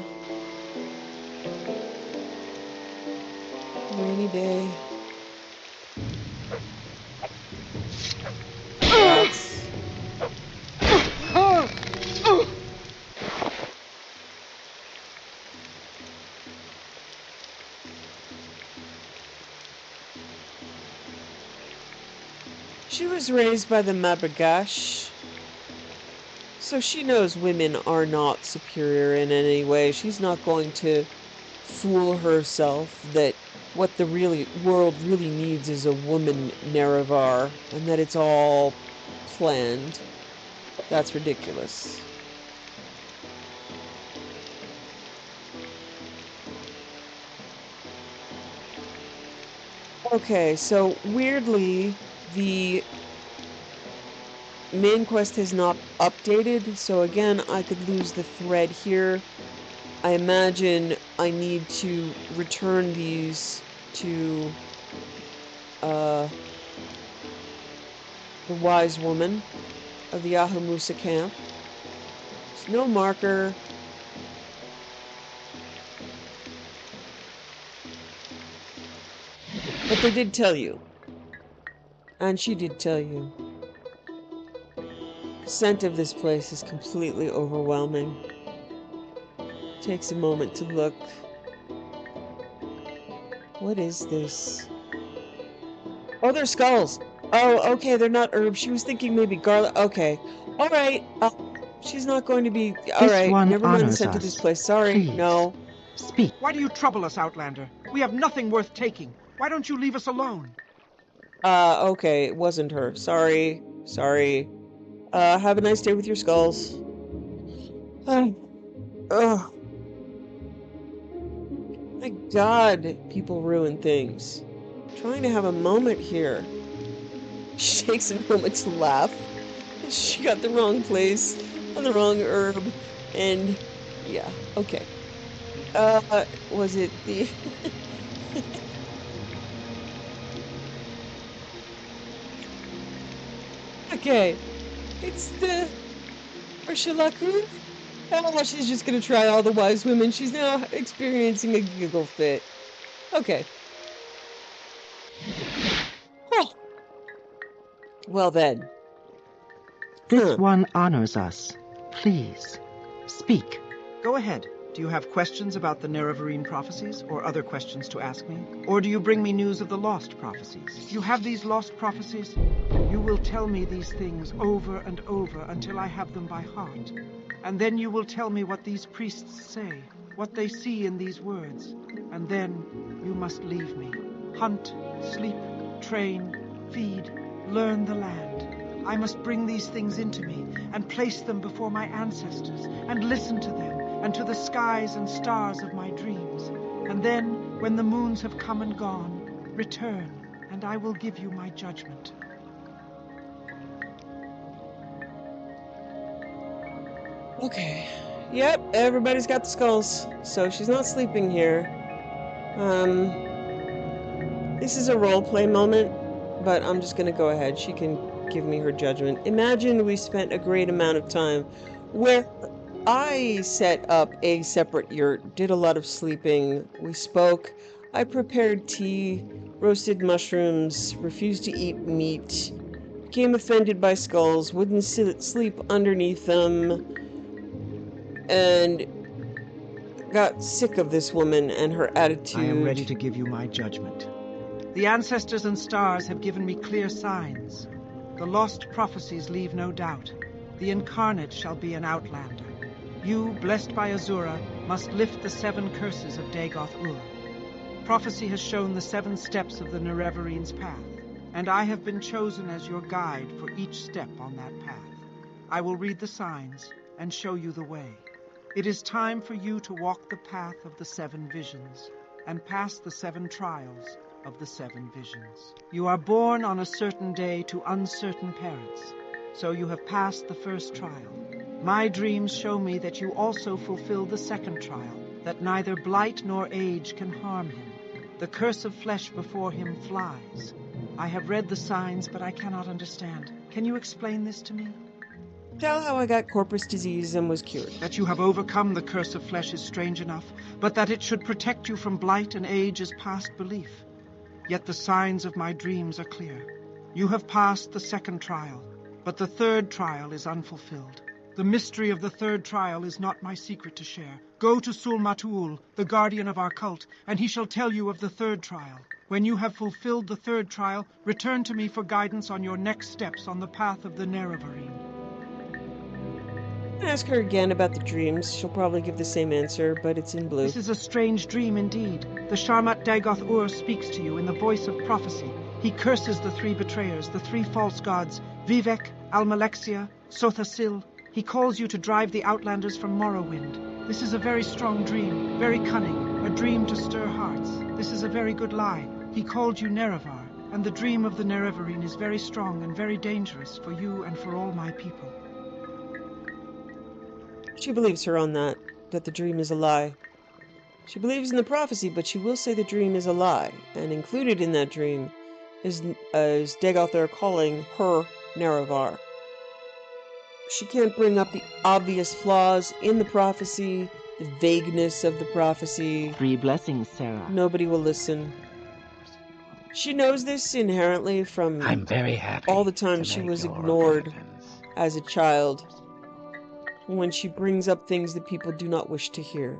Rainy day. That's... She was raised by the Mabagash, so she knows women are not superior in any way. She's not going to fool herself that what the world really needs is a woman Nerevar, and that it's all planned. That's ridiculous. Okay, so weirdly, the main quest has not updated, so again, I could lose the thread here. I imagine I need to return these to the wise woman of the Ahamusa camp. There's no marker. But they did tell you. And she did tell you. The scent of this place is completely overwhelming. Takes a moment to look. What is this? Oh, they're skulls. Oh, okay, they're not herbs. She was thinking maybe garlic. Okay. All right. She's not going to be... All This right. one Never mind the honors scent of us. this place. Sorry. Please. No. Speak. Why do you trouble us, Outlander? We have nothing worth taking. Why don't you leave us alone? Okay. It wasn't her. Sorry. Sorry. Have a nice day with your skulls. Oh. My God, people ruin things. I'm trying to have a moment here. She takes a moment to laugh. She got the wrong place on the wrong herb, and yeah, okay. Was it the... Okay, it's the Ursulaku. Oh, she's just gonna try all the wise women. She's now experiencing a giggle fit. Okay. Oh. Well then. This one honors us. Please, speak. Go ahead. Do you have questions about the Nerevarine prophecies, or other questions to ask me? Or do you bring me news of the lost prophecies? You have these lost prophecies? You will tell me these things over and over until I have them by heart. And then you will tell me what these priests say, what they see in these words. And then you must leave me. Hunt, sleep, train, feed, learn the land. I must bring these things into me and place them before my ancestors and listen to them and to the skies and stars of my dreams. And then, when the moons have come and gone, return, and I will give you my judgment. Okay. Yep, everybody's got the skulls, so she's not sleeping here. This is a roleplay moment, but I'm just gonna go ahead. She can give me her judgment. Imagine we spent a great amount of time where I set up a separate yurt, did a lot of sleeping, we spoke, I prepared tea, roasted mushrooms, refused to eat meat, became offended by skulls, wouldn't sleep underneath them, and got sick of this woman and her attitude. I am ready to give you my judgment. The ancestors and stars have given me clear signs. The lost prophecies leave no doubt. The incarnate shall be an outlander. You, blessed by Azura, must lift the 7 curses of Dagoth-Ur. Prophecy has shown the 7 steps of the Nerevarine's path, and I have been chosen as your guide for each step on that path. I will read the signs and show you the way. It is time for you to walk the path of the 7 visions and pass the 7 trials of the 7 visions. You are born on a certain day to uncertain parents, so you have passed the first trial. My dreams show me that you also fulfill the 2nd trial, that neither blight nor age can harm him. The curse of flesh before him flies. I have read the signs, but I cannot understand. Can you explain this to me? Tell how I got corpus disease and was cured. That you have overcome the curse of flesh is strange enough, but that it should protect you from blight and age is past belief. Yet the signs of my dreams are clear. You have passed the 2nd trial, but the 3rd trial is unfulfilled. The mystery of the 3rd trial is not my secret to share. Go to Sul-Matul, the guardian of our cult, and he shall tell you of the 3rd trial. When you have fulfilled the 3rd trial, return to me for guidance on your next steps on the path of the Nerevarine. Ask her again about the dreams. She'll probably give the same answer, but it's in blue. This is a strange dream indeed. The Sharmat Dagoth-Ur speaks to you in the voice of prophecy. He curses the 3 betrayers, the 3 false gods, Vivec, Almalexia, Sothasil. He calls you to drive the Outlanders from Morrowind. This is a very strong dream, very cunning, a dream to stir hearts. This is a very good lie. He called you Nerevar, and the dream of the Nerevarine is very strong and very dangerous for you and for all my people. She believes her on that the dream is a lie. She believes in the prophecy, but she will say the dream is a lie, and included in that dream is Dagoth-Ur calling her Nerevar. She can't bring up the obvious flaws in the prophecy, the vagueness of the prophecy. 3 blessings, Sarah. Nobody will listen. She knows this inherently from I'm very happy all the time to she make was your ignored acquaintance. as a child, when she brings up things that people do not wish to hear.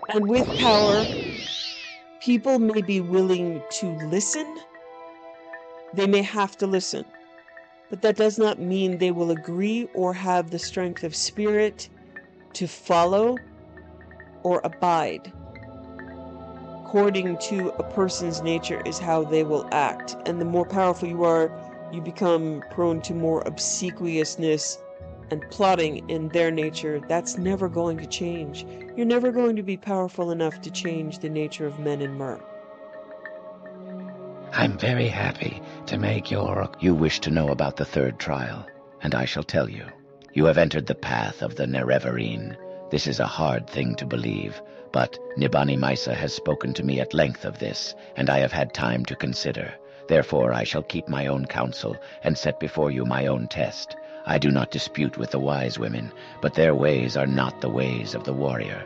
And with power, people may be willing to listen. They may have to listen. But that does not mean they will agree or have the strength of spirit to follow or abide. According to a person's nature is how they will act. And the more powerful you are, you become prone to more obsequiousness and plotting in their nature. That's never going to change. You're never going to be powerful enough to change the nature of men in Mer. I'm very happy to make your... You wish to know about the 3rd trial, and I shall tell you. You have entered the path of the Nerevarine. This is a hard thing to believe, but Nibani Maisa has spoken to me at length of this, and I have had time to consider. Therefore I shall keep my own counsel and set before you my own test. I do not dispute with the wise women, but their ways are not the ways of the warrior.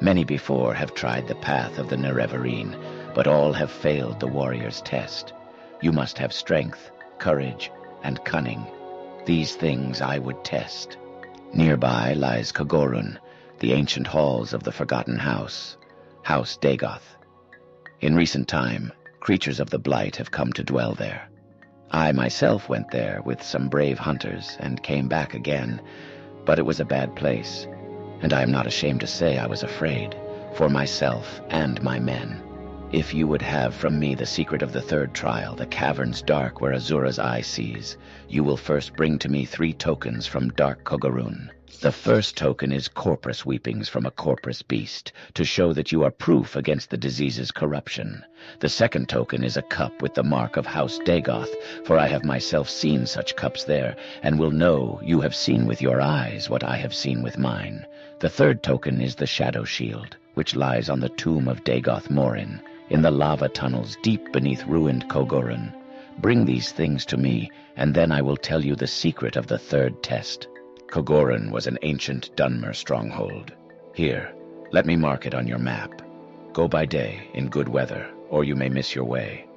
Many before have tried the path of the Nerevarine, but all have failed the warrior's test. You must have strength, courage, and cunning. These things I would test. Nearby lies Kogorun, the ancient halls of the Forgotten House, House Dagoth. In recent time, creatures of the blight have come to dwell there. I myself went there with some brave hunters and came back again, but it was a bad place, and I am not ashamed to say I was afraid, for myself and my men. If you would have from me the secret of the third trial, the caverns dark where Azura's eye sees, you will first bring to me 3 tokens from dark Kogorun. The first token is corpus weepings from a corpus beast, to show that you are proof against the disease's corruption. The second token is a cup with the mark of House Dagoth, for I have myself seen such cups there, and will know you have seen with your eyes what I have seen with mine. The third token is the shadow shield, which lies on the tomb of Dagoth Morin, in the lava tunnels deep beneath ruined Kogorun. Bring these things to me, and then I will tell you the secret of the third test. Kogorun was an ancient Dunmer stronghold. Here, let me mark it on your map. Go by day, in good weather, or you may miss your way.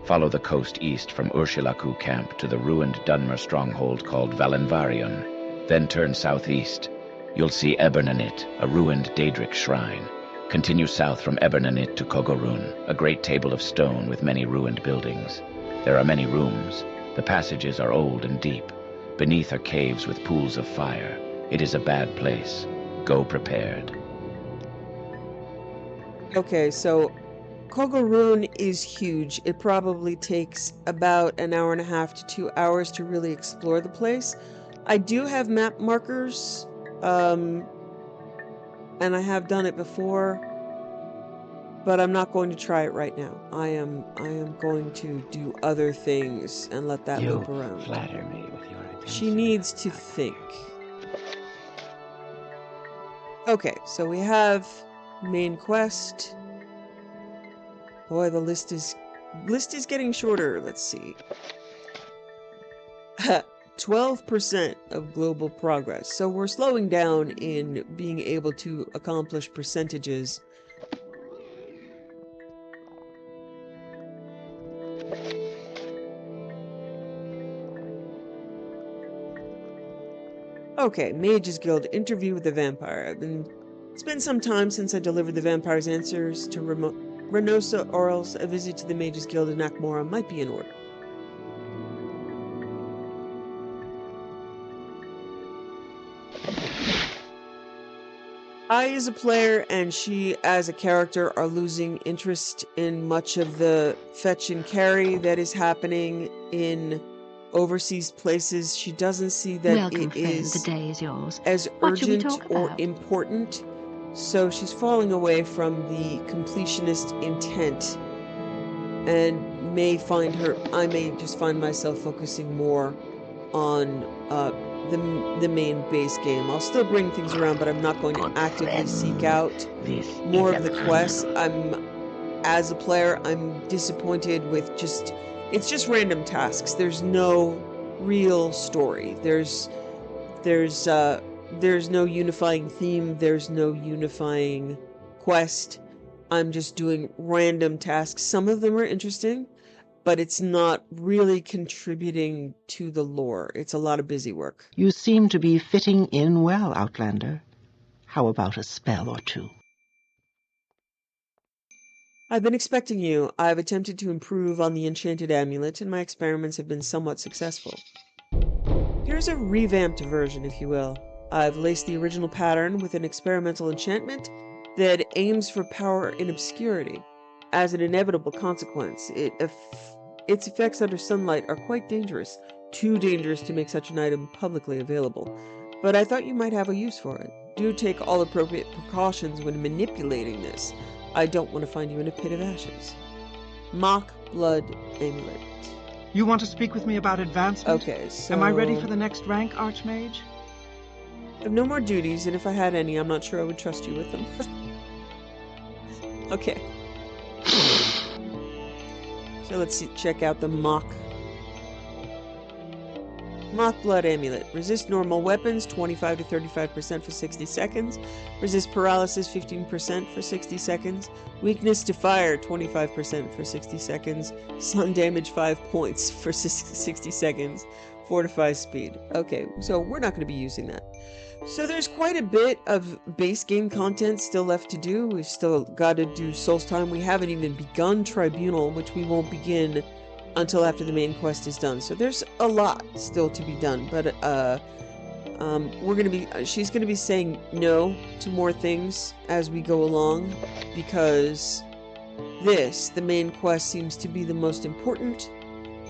Follow the coast east from Urshilaku camp to the ruined Dunmer stronghold called Valenvarion. Then turn southeast. You'll see Ebernanit, a ruined Daedric shrine. Continue south from Ebernanit to Kogorun, a great table of stone with many ruined buildings. There are many rooms. The passages are old and deep. Beneath are caves with pools of fire. It is a bad place. Go prepared. Okay, so Kogorun is huge. It probably takes about an hour and a half to 2 hours to really explore the place. I do have map markers, and I have done it before, but I'm not going to try it right now. I am going to do other things and let that loop around. Flatter me with your attention. She needs to think. Okay, so we have main quest. Boy, the list is getting shorter. Let's see. 12% of global progress. So we're slowing down in being able to accomplish percentages. Okay, Mages Guild interview with the vampire. It's been some time since I delivered the vampire's answers to Renosa Orals. A visit to the Mages Guild in Akmora might be in order. I, as a player, and she, as a character, are losing interest in much of the fetch and carry that is happening in overseas places. She doesn't see that Welcome, it is the day is yours. as What shall we urgent talk or about? important, so she's falling away from the completionist intent, and I may just find myself focusing more on the main base game. I'll still bring things around, but I'm not going to actively seek out more of the quests. As a player, I'm disappointed with it's just random tasks. There's no real story. There's no unifying theme. There's no unifying quest. I'm just doing random tasks. Some of them are interesting, but it's not really contributing to the lore. It's a lot of busy work. You seem to be fitting in well, Outlander. How about a spell or two? I've been expecting you. I've attempted to improve on the enchanted amulet, and my experiments have been somewhat successful. Here's a revamped version, if you will. I've laced the original pattern with an experimental enchantment that aims for power in obscurity. As an inevitable consequence, its effects under sunlight are quite dangerous, too dangerous to make such an item publicly available. But I thought you might have a use for it. Do take all appropriate precautions when manipulating this. I don't want to find you in a pit of ashes. Mock Blood Amulet. You want to speak with me about advancement? Okay, so... Am I ready for the next rank, Archmage? I have no more duties, and if I had any, I'm not sure I would trust you with them. Okay. So let's check out the mock. Moth Blood Amulet. Resist normal weapons 25 to 35% for 60 seconds. Resist paralysis 15% for 60 seconds. Weakness to fire 25% for 60 seconds. Sun damage 5 points for 60 seconds. Fortify speed. Okay, so we're not going to be using that. So there's quite a bit of base game content still left to do. We've still got to do Soul's Time. We haven't even begun Tribunal, which we won't begin until after the main quest is done. So there's a lot still to be done, but she's gonna be saying no to more things as we go along, because the main quest, seems to be the most important,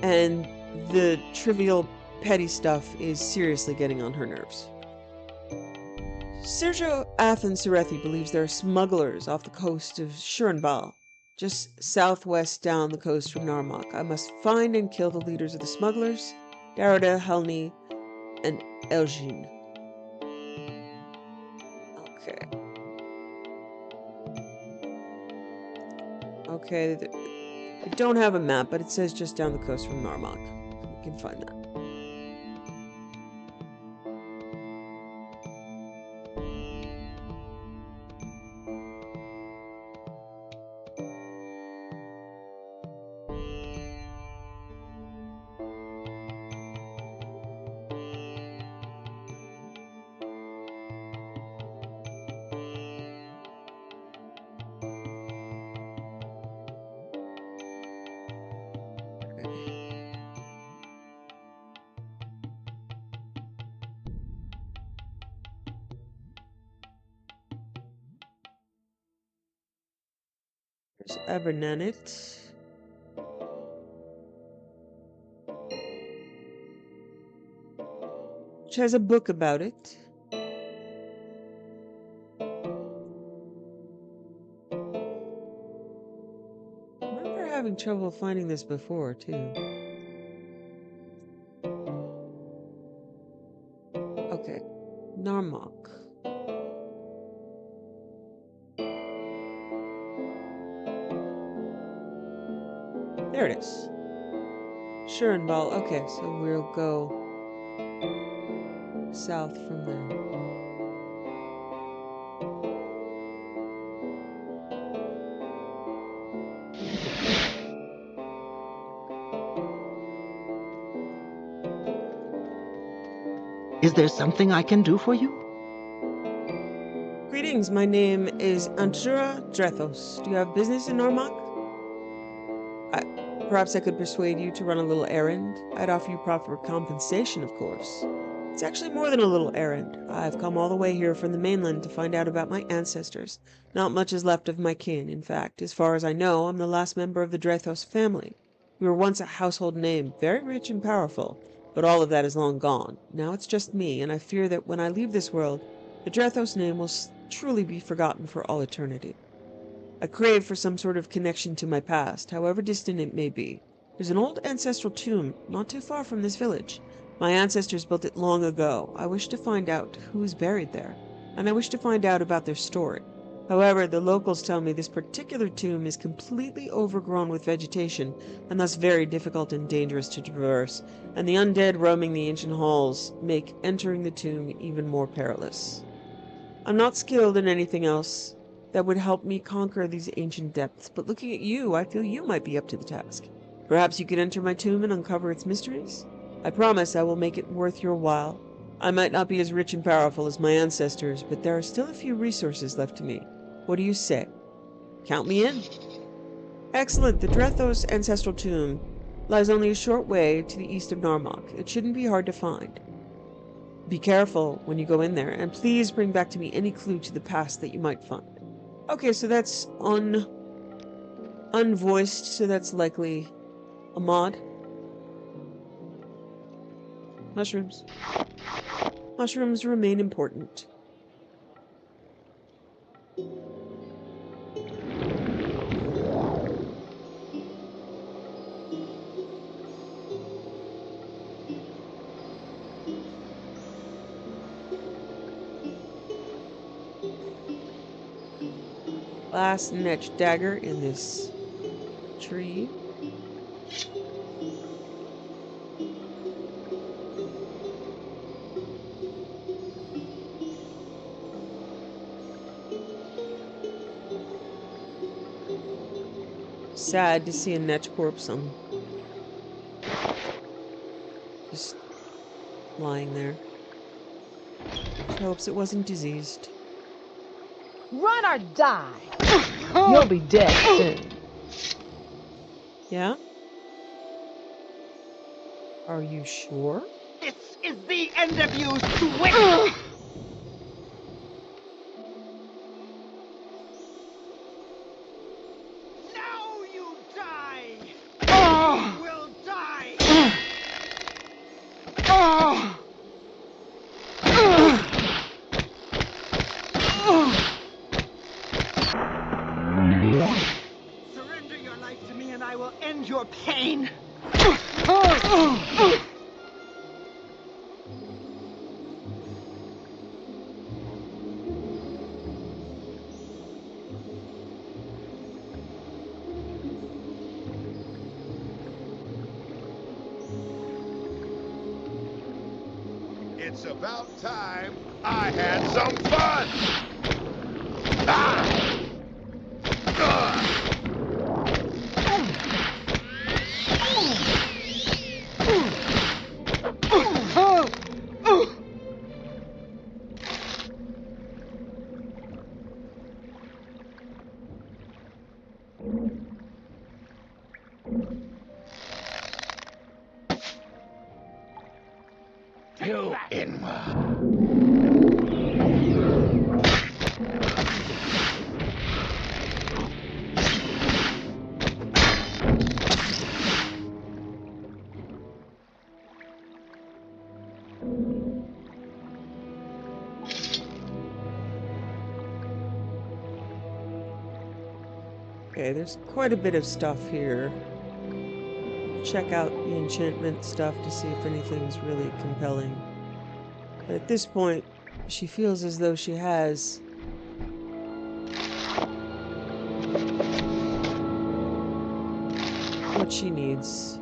and the trivial petty stuff is seriously getting on her nerves. Sergio Athen Serethi believes there are smugglers off the coast of Shurenbal, just southwest down the coast from Narmak. I must find and kill the leaders of the smugglers, Darida, Helni, and Elgin. Okay. Okay, we don't have a map, but it says just down the coast from Narmak. We can find that. There's Abernanit. Which has a book about it. I remember having trouble finding this before, too. Okay. Narmak. There it is. Shurenbal. Okay, so we'll go south from there. Is there something I can do for you? Greetings, my name is Antura Drethos. Do you have business in Narmak? Perhaps I could persuade you to run a little errand. I'd offer you proper compensation, of course. It's actually more than a little errand. I've come all the way here from the mainland to find out about my ancestors. Not much is left of my kin. In fact, as far as I know, I'm the last member of the Drethos family. We were once a household name, very rich and powerful, but all of that is long gone. Now it's just me, and I fear that when I leave this world, the Drethos name will truly be forgotten for all eternity. I crave for some sort of connection to my past, however distant it may be. There's an old ancestral tomb not too far from this village. My ancestors built it long ago. I wish to find out who is buried there, and I wish to find out about their story. However, the locals tell me this particular tomb is completely overgrown with vegetation, and thus very difficult and dangerous to traverse, and the undead roaming the ancient halls make entering the tomb even more perilous. I'm not skilled in anything else that would help me conquer these ancient depths, but looking at you, I feel you might be up to the task. Perhaps you could enter my tomb and uncover its mysteries? I promise I will make it worth your while. I might not be as rich and powerful as my ancestors, but there are still a few resources left to me. What do you say? Count me in. Excellent. The Drethos ancestral tomb lies only a short way to the east of Narmak. It shouldn't be hard to find. Be careful when you go in there, and please bring back to me any clue to the past that you might find. Okay, so that's unvoiced, so that's likely a mod. Mushrooms. Mushrooms remain important. Last niche dagger in this tree. sad to see a netch corpse on just lying there. She hopes it wasn't diseased. Run or die! You'll be dead soon. Yeah? Are you sure? This is the end of you, Swift! Now you die! You will die! Surrender your life to me and I will end your pain! It's about time I had some fun! Ah! To inward. Okay, there's quite a bit of stuff here. Check out the enchantment stuff to see if anything's really compelling. But at this point, she feels as though she has what she needs.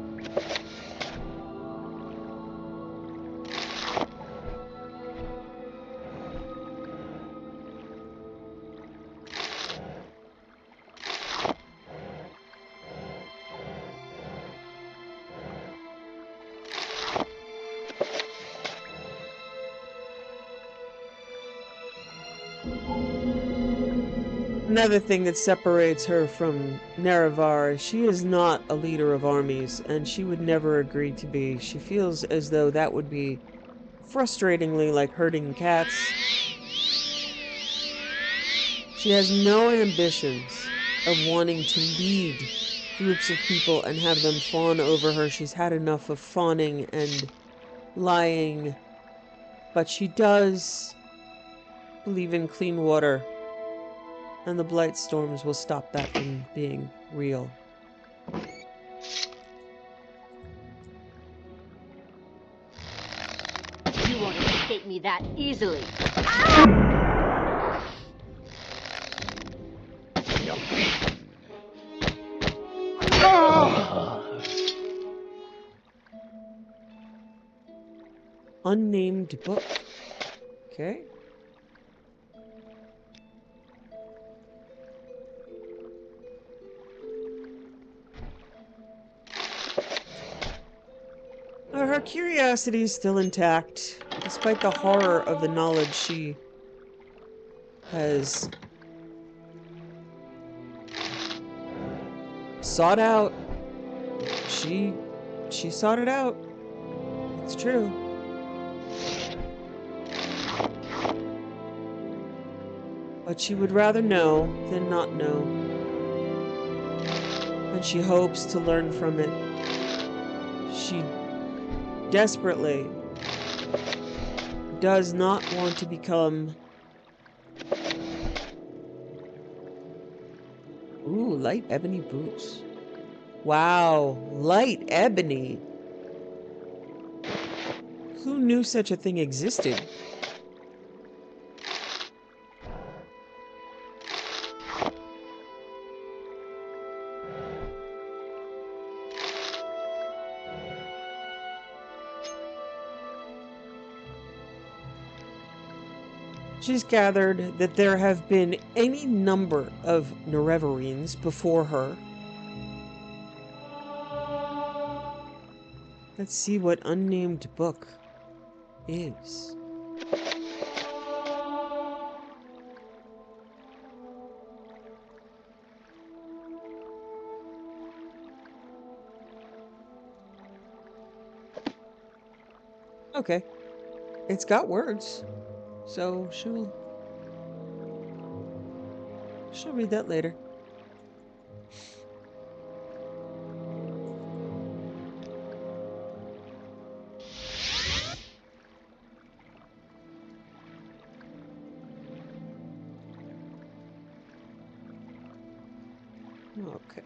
Another thing that separates her from Nerevar, she is not a leader of armies, and she would never agree to be. She feels as though that would be frustratingly like herding cats. She has no ambitions of wanting to lead groups of people and have them fawn over her. She's had enough of fawning and lying, but she does believe in clean water. And the blight storms will stop that from being real. You won't escape me that easily. Unnamed book. Okay. Her curiosity is still intact, despite the horror of the knowledge she has sought out. She sought it out. It's true. But she would rather know than not know. And she hopes to learn from it. She desperately does not want to become... Ooh, light ebony boots. Wow, light ebony. Who knew such a thing existed? She's gathered that there have been any number of Nerevarines before her, Let's see what unnamed book is. Okay. It's got words. So she'll read that later. Okay.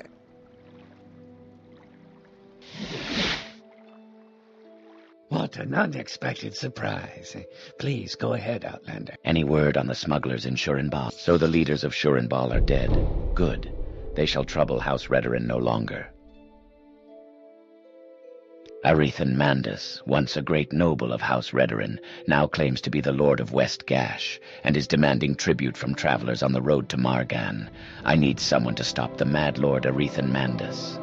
What an unexpected surprise. Please go ahead, Outlander. Any word on the smugglers in Shurenbal? So the leaders of Shurenbal are dead. Good. They shall trouble House Redoran no longer. Arethan Mandus, once a great noble of House Redoran, now claims to be the Lord of West Gash, and is demanding tribute from travelers on the road to Margan. I need someone to stop the Mad Lord Arethan Mandus.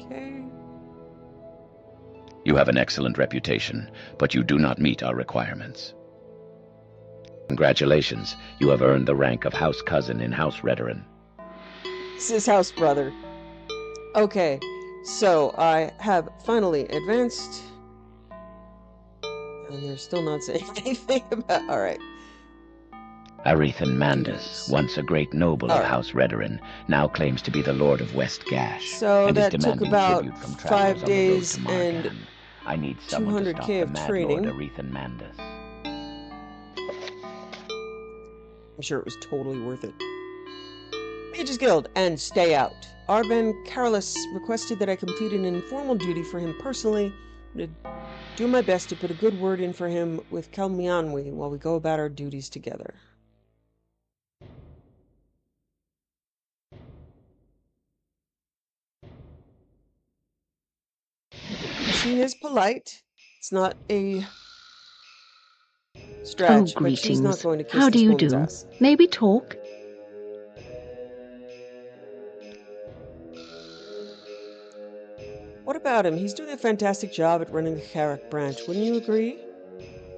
Okay. You have an excellent reputation, but you do not meet our requirements. Congratulations, you have earned the rank of House Cousin in House Redoran. This is House Brother. Okay, so I have finally advanced. And they're still not saying anything about... Alright. Arethan Mandus, once a great noble of House Redoran, now claims to be the Lord of West Gash, so and is that took demanding about tribute from 5 travelers on the road days to and Margan. I need someone to stop 200k the of Mad training. Lord Arethan Mandus. I'm sure it was totally worth it. Mages Guild and stay out. Arben Carolus requested that I complete an informal duty for him personally. I'm going to do my best to put a good word in for him with Kalmianwi while we go about our duties together. She is polite. It's not a stretch, but she's not going to kiss How do this you woman's do? ass. Maybe talk? What about him? He's doing a fantastic job at running the Carrick branch, wouldn't you agree?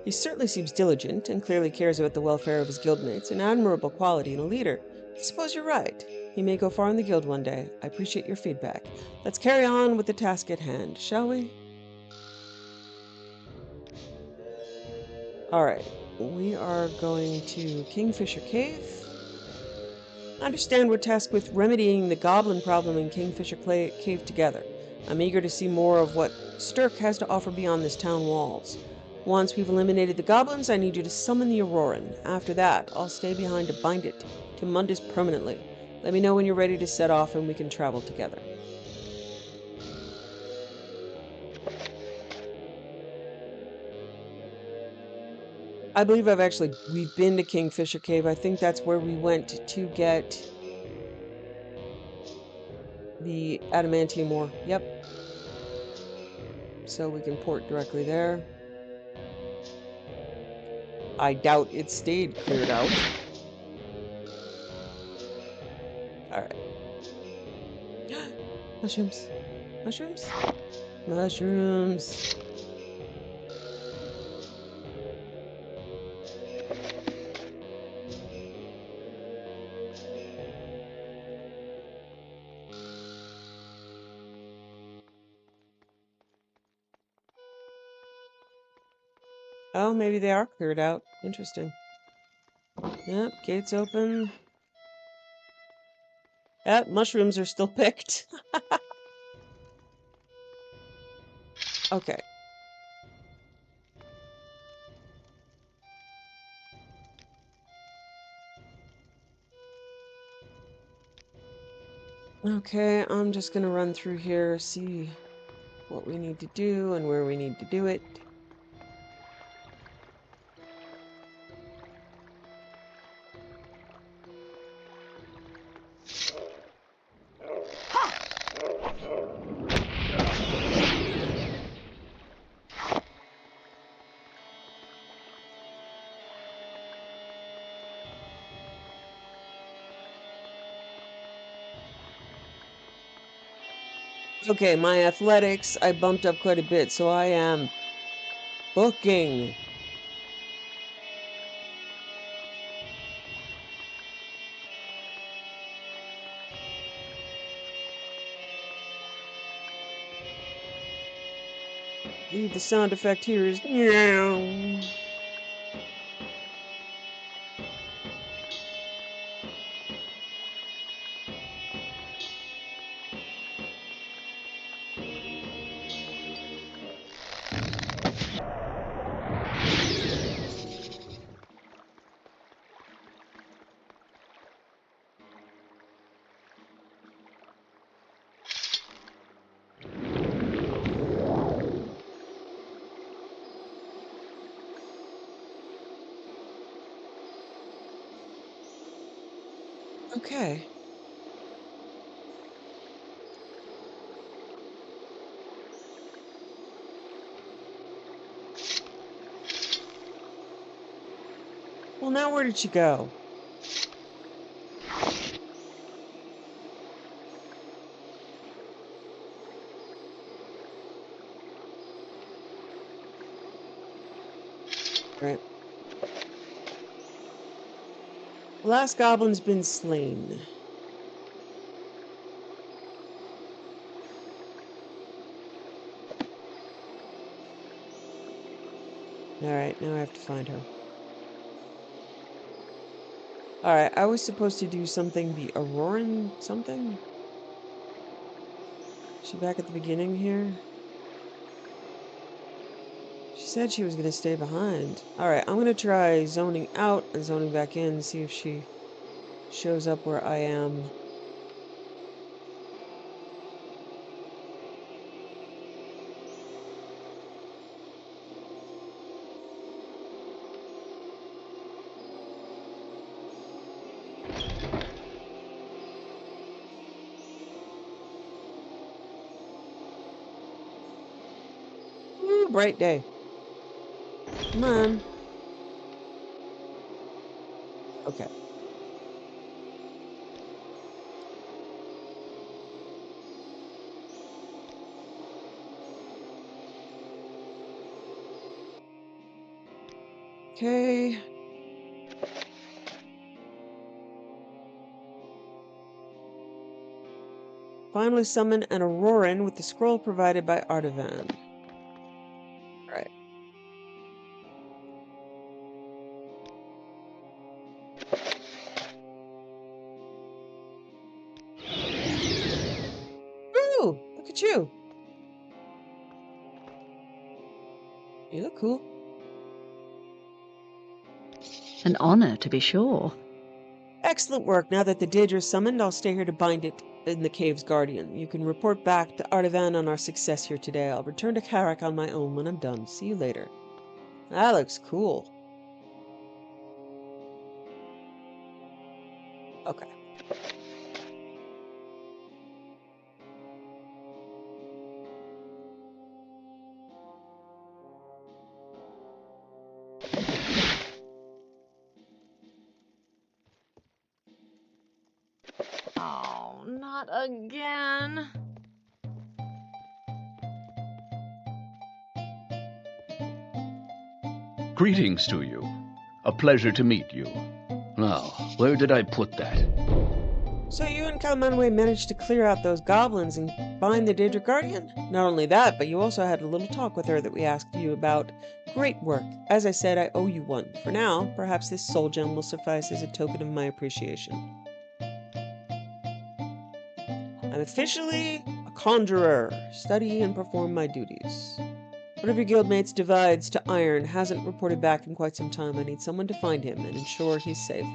He certainly seems diligent and clearly cares about the welfare of his guildmates, an admirable quality in a leader. I suppose you're right. He may go far in the guild one day. I appreciate your feedback. Let's carry on with the task at hand, shall we? Alright, we are going to Kingfisher Cave. I understand we're tasked with remedying the goblin problem in Kingfisher Cave together. I'm eager to see more of what Stirk has to offer beyond this town walls. Once we've eliminated the goblins, I need you to summon the Auroran. After that, I'll stay behind to bind it to Mundus permanently. Let me know when you're ready to set off and we can travel together. I believe we've been to Kingfisher Cave. I think that's where we went to get the adamantium ore. Yep. So we can port directly there. I doubt it stayed cleared out. Alright. Mushrooms. Mushrooms? Mushrooms. Oh, maybe they are cleared out. Interesting. Yep, gates open. Yep, mushrooms are still picked. Okay. Okay, I'm just gonna run through here, see what we need to do and where we need to do it. Okay, my athletics, I bumped up quite a bit, so I am booking. I believe the sound effect here is meow. Okay. Well, now where did she go? Right. The last goblin's been slain. Alright, now I have to find her. Alright, I was supposed to do something, the Auroran something? Is she back at the beginning here? She said she was going to stay behind. Alright, I'm going to try zoning out and zoning back in, see if she shows up where I am. Woo, bright day. Come on. Okay. Okay. Finally summon an Auroran with the scroll provided by Artavan. Alright. Ooh, look at you. You look cool. An honor, to be sure. Excellent work. Now that the Daedra's summoned, I'll stay here to bind it in the cave's guardian. You can report back to Artavan on our success here today. I'll return to Karak on my own when I'm done. See you later. That looks cool. Okay. Oh, not again. Greetings to you. A pleasure to meet you. Now, where did I put that? So you and Kalmanwe managed to clear out those goblins and bind the Daedra Guardian? Not only that, but you also had a little talk with her that we asked you about. Great work. As I said, I owe you one. For now, perhaps this soul gem will suffice as a token of my appreciation. I'm officially a conjurer. Study and perform my duties. One of your guildmates divides to iron, hasn't reported back in quite some time. I need someone to find him and ensure he's safe.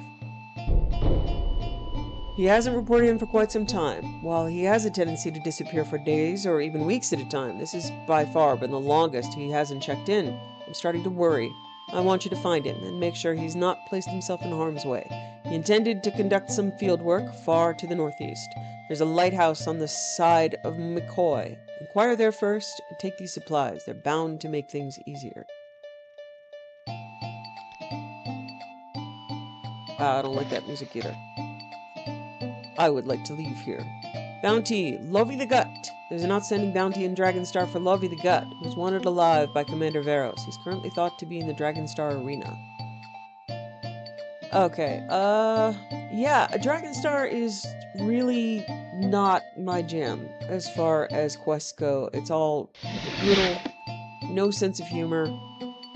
He hasn't reported in for quite some time. While he has a tendency to disappear for days or even weeks at a time, this has by far been the longest he hasn't checked in. I'm starting to worry. I want you to find him and make sure he's not placed himself in harm's way. He intended to conduct some field work far to the northeast. There's a lighthouse on the side of McCoy. Inquire there first and take these supplies. They're bound to make things easier. Wow, I don't like that music either. I would like to leave here. Bounty, Lovey the Gut. There's an outstanding bounty in Dragonstar for Lovey the Gut, who's wanted alive by Commander Veros. He's currently thought to be in the Dragonstar arena. Okay, yeah, Dragonstar is really not my jam as far as quests go. It's all brutal, no sense of humor,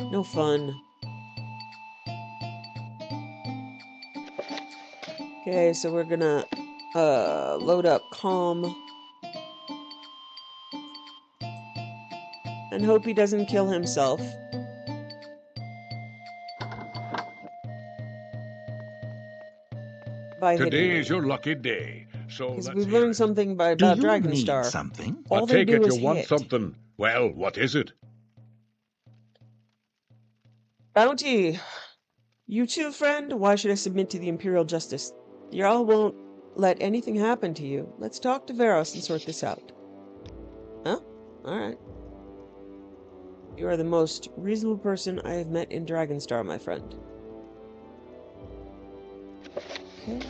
no fun. Okay, so we're gonna, load up Calm. And hope he doesn't kill himself. By hitting Today me. is your lucky day, so Because let's we've hear learned it. something Do about you need Dragonstar. something? I All they take do it is you want hit. something. Well, what is it? Bounty! You too, friend? Why should I submit to the Imperial Justice? The Jarl won't let anything happen to you. Let's talk to Veros and sort this out. Huh? Alright. You are the most reasonable person I have met in Dragonstar, my friend. Okay.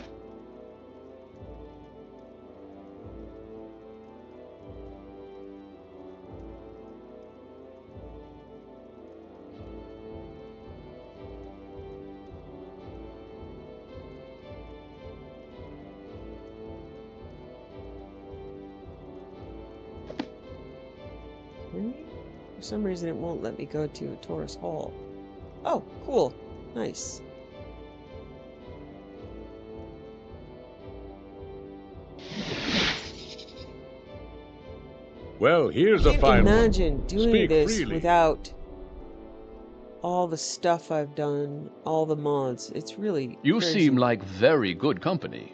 For some reason, it won't let me go to Taurus Hall. Oh, cool. Nice. Well, here's I a can't fine one. imagine doing Speak this freely. without all the stuff I've done, all the mods. It's really You crazy. seem like very good company.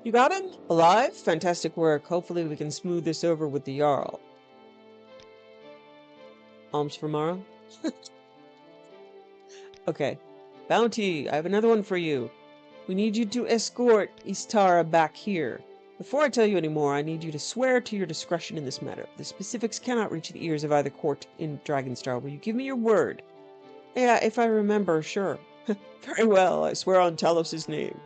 You got him? Alive? Fantastic work. Hopefully we can smooth this over with the Jarl. Alms for Morrow? Okay. Bounty, I have another one for you. We need you to escort Istara back here. Before I tell you any more, I need you to swear to your discretion in this matter. The specifics cannot reach the ears of either court in Dragonstar. Will you give me your word? Yeah, if I remember, sure. Very well, I swear on Talos' name.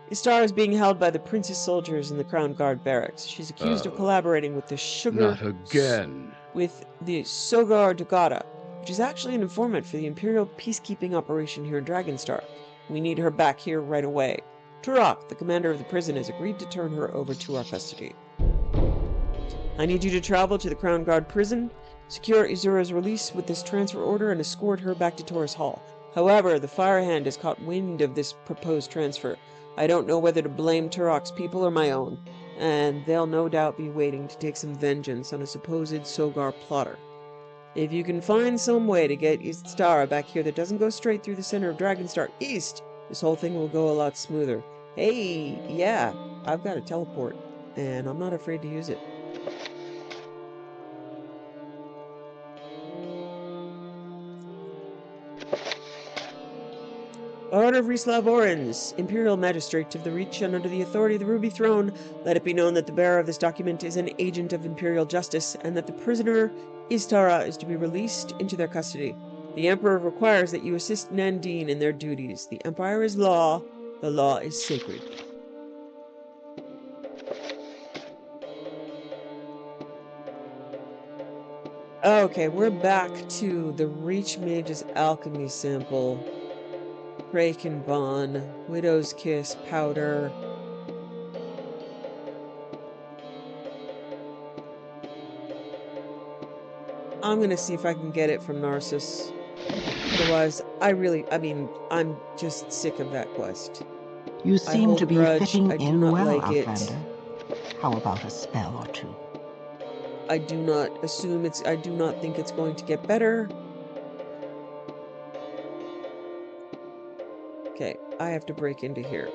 Istara is being held by the prince's soldiers in the Crown Guard barracks. She's accused of collaborating with the Not again. with the Sogar Dugata, which is actually an informant for the Imperial peacekeeping operation here in Dragonstar. We need her back here right away. Turok, the commander of the prison, has agreed to turn her over to our custody. I need you to travel to the Crown Guard prison, secure Izura's release with this transfer order, and escort her back to Taurus Hall. However, the Firehand has caught wind of this proposed transfer. I don't know whether to blame Turok's people or my own, and they'll no doubt be waiting to take some vengeance on a supposed Sogar plotter. If you can find some way to get Istara back here that doesn't go straight through the center of Dragonstar East, this whole thing will go a lot smoother. Hey, yeah, I've got a teleport, and I'm not afraid to use it. Order of Rislav Orens, Imperial Magistrate of the Reach and under the authority of the Ruby Throne, let it be known that the bearer of this document is an agent of Imperial justice, and that the prisoner, Istara, is to be released into their custody. The Emperor requires that you assist Nandine in their duties. The Empire is law, the law is sacred. Okay, we're back to the Reach Mage's Alchemy sample. Kraken Bond, Widow's Kiss, Powder. I'm gonna see if I can get it from Narcissus. Otherwise, I'm just sick of that quest. You seem hold to a be grudge. fitting I do in not well, like it. Outlander. How about a spell or two? I do not think it's going to get better. Okay, I have to break into here.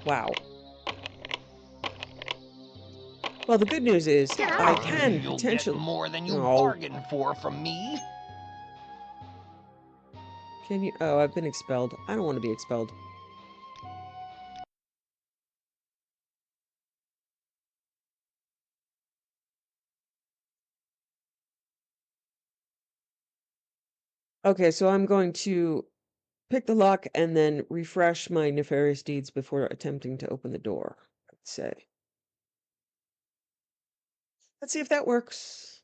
Wow. Well, the good news is I can You'll potentially... get more than you Oh. bargained for from me. Can you... Oh, I've been expelled. I don't want to be expelled. Okay, so I'm going to pick the lock and then refresh my nefarious deeds before attempting to open the door, I'd say. Let's see if that works.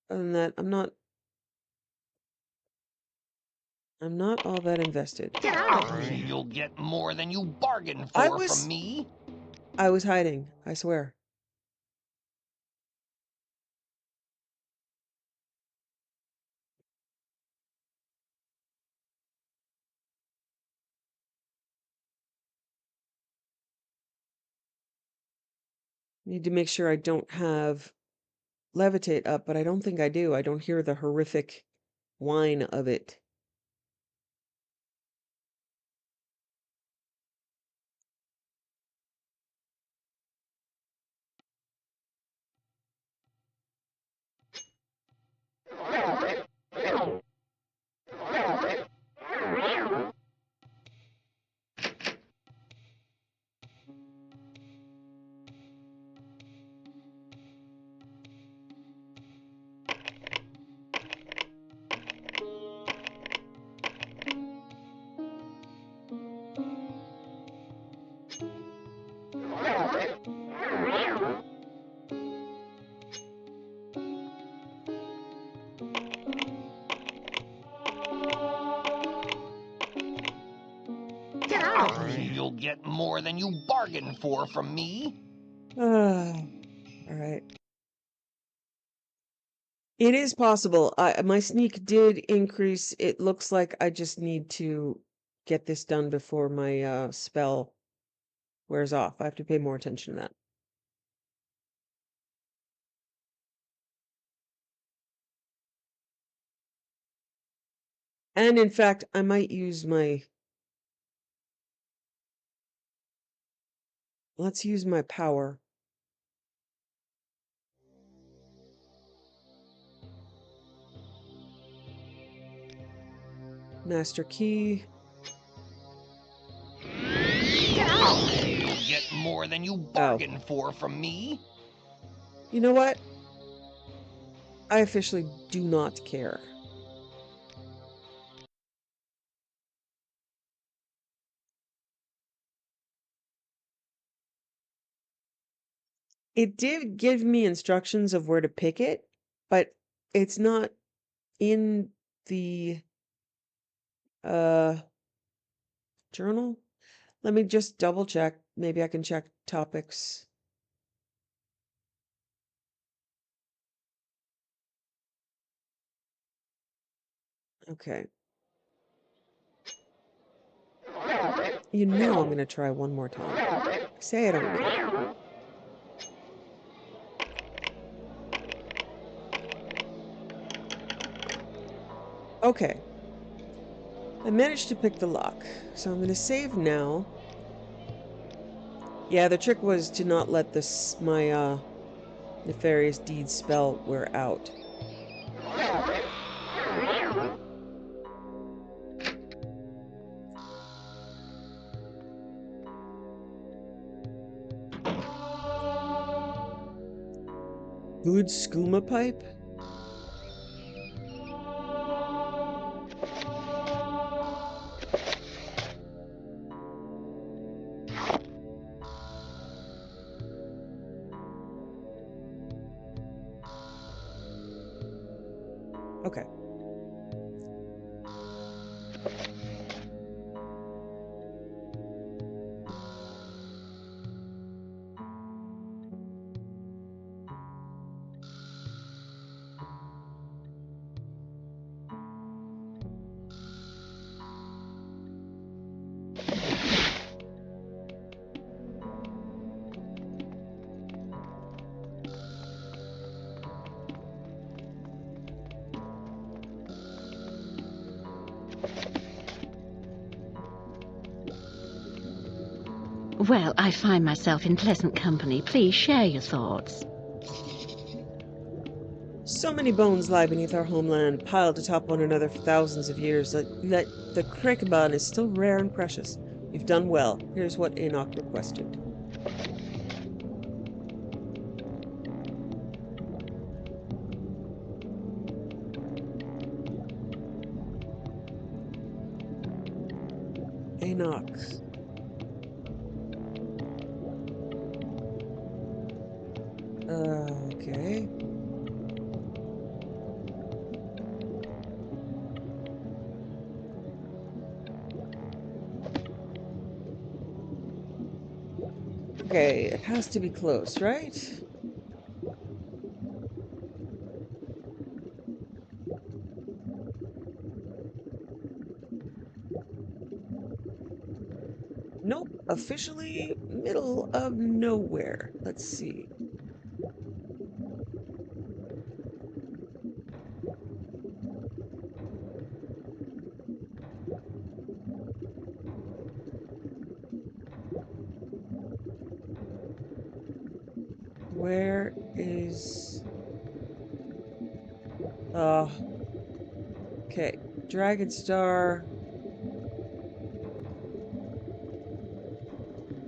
Other than that, I'm not all that invested. You'll get more than you bargained I for was- from me. I was hiding, I swear. Need to make sure I don't have levitate up, but I don't think I do. I don't hear the horrific whine of it. You'll get more than you bargained for from me. All right. It is possible. My sneak did increase. It looks like I just need to get this done before my spell wears off. I have to pay more attention to that. And in fact, I might use my... Let's use my power. Master key. You'll get more than you bargained for from me. You know what? I officially do not care. It did give me instructions of where to pick it, but it's not in the journal. Let me just double check. Maybe I can check topics. Okay. You know I'm going to try one more time. Say I don't care. Okay. I managed to pick the lock, so I'm going to save now. Yeah, the trick was to not let my nefarious deed spell wear out. Good skooma pipe? Okay. Well, I find myself in pleasant company. Please share your thoughts. So many bones lie beneath our homeland, piled atop one another for thousands of years, that the Crickaban is still rare and precious. You've done well. Here's what Enoch requested. Enoch. Okay. Okay, it has to be close, right? Nope, officially middle of nowhere. Let's see. Where is... okay. Dragon Star.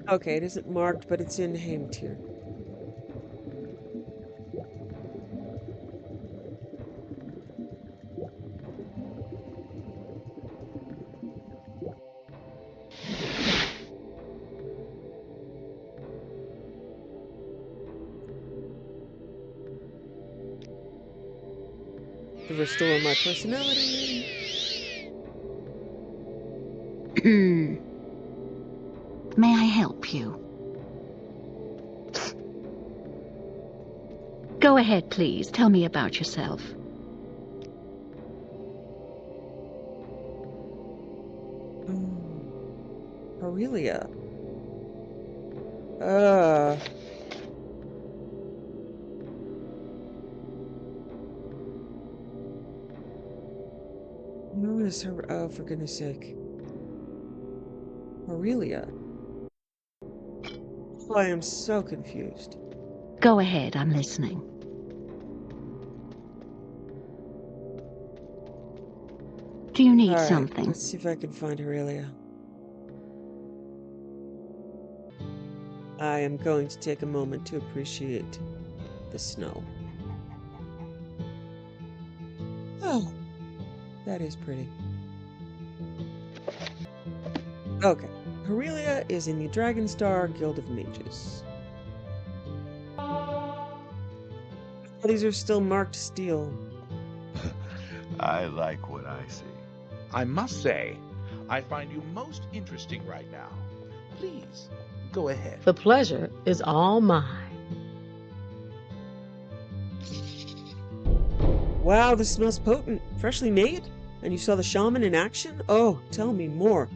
Okay, it isn't marked, but it's in Heimtir. To restore my personality. May I help you? Go ahead, please. Tell me about yourself. Aurelia. Who is her? Oh, for goodness sake. Aurelia. Oh, I am so confused. Go ahead, I'm listening. Do you need something? Let's see if I can find Aurelia. I am going to take a moment to appreciate the snow. Oh, that is pretty. Okay. Aurelia is in the Dragonstar Guild of Mages. These are still marked steel. I like what I see. I must say, I find you most interesting right now. Please, go ahead. The pleasure is all mine. Wow, this smells potent. Freshly made? And you saw the shaman in action? Oh, tell me more.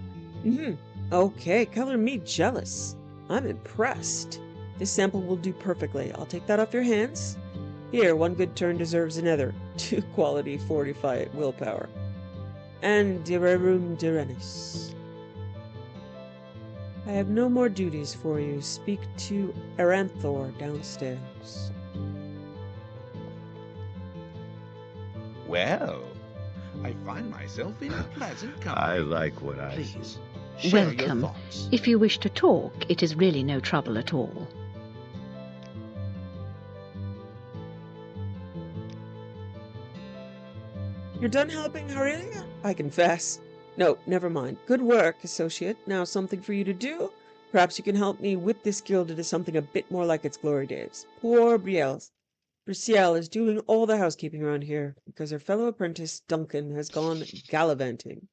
Okay, color me jealous. I'm impressed. This sample will do perfectly. I'll take that off your hands. Here, one good turn deserves another. 2 quality fortify willpower. And Direrum Direnis. I have no more duties for you. Speak to Aranthor downstairs. Well, I find myself in pleasant company. I like what I see. Please, share your Welcome. thoughts. If you wish to talk, it is really no trouble at all. You're done helping Aurelia? I confess. No, never mind. Good work, associate. Now something for you to do? Perhaps you can help me whip this guild into something a bit more like its glory days. Poor Brielle is doing all the housekeeping around here because her fellow apprentice, Duncan, has gone gallivanting.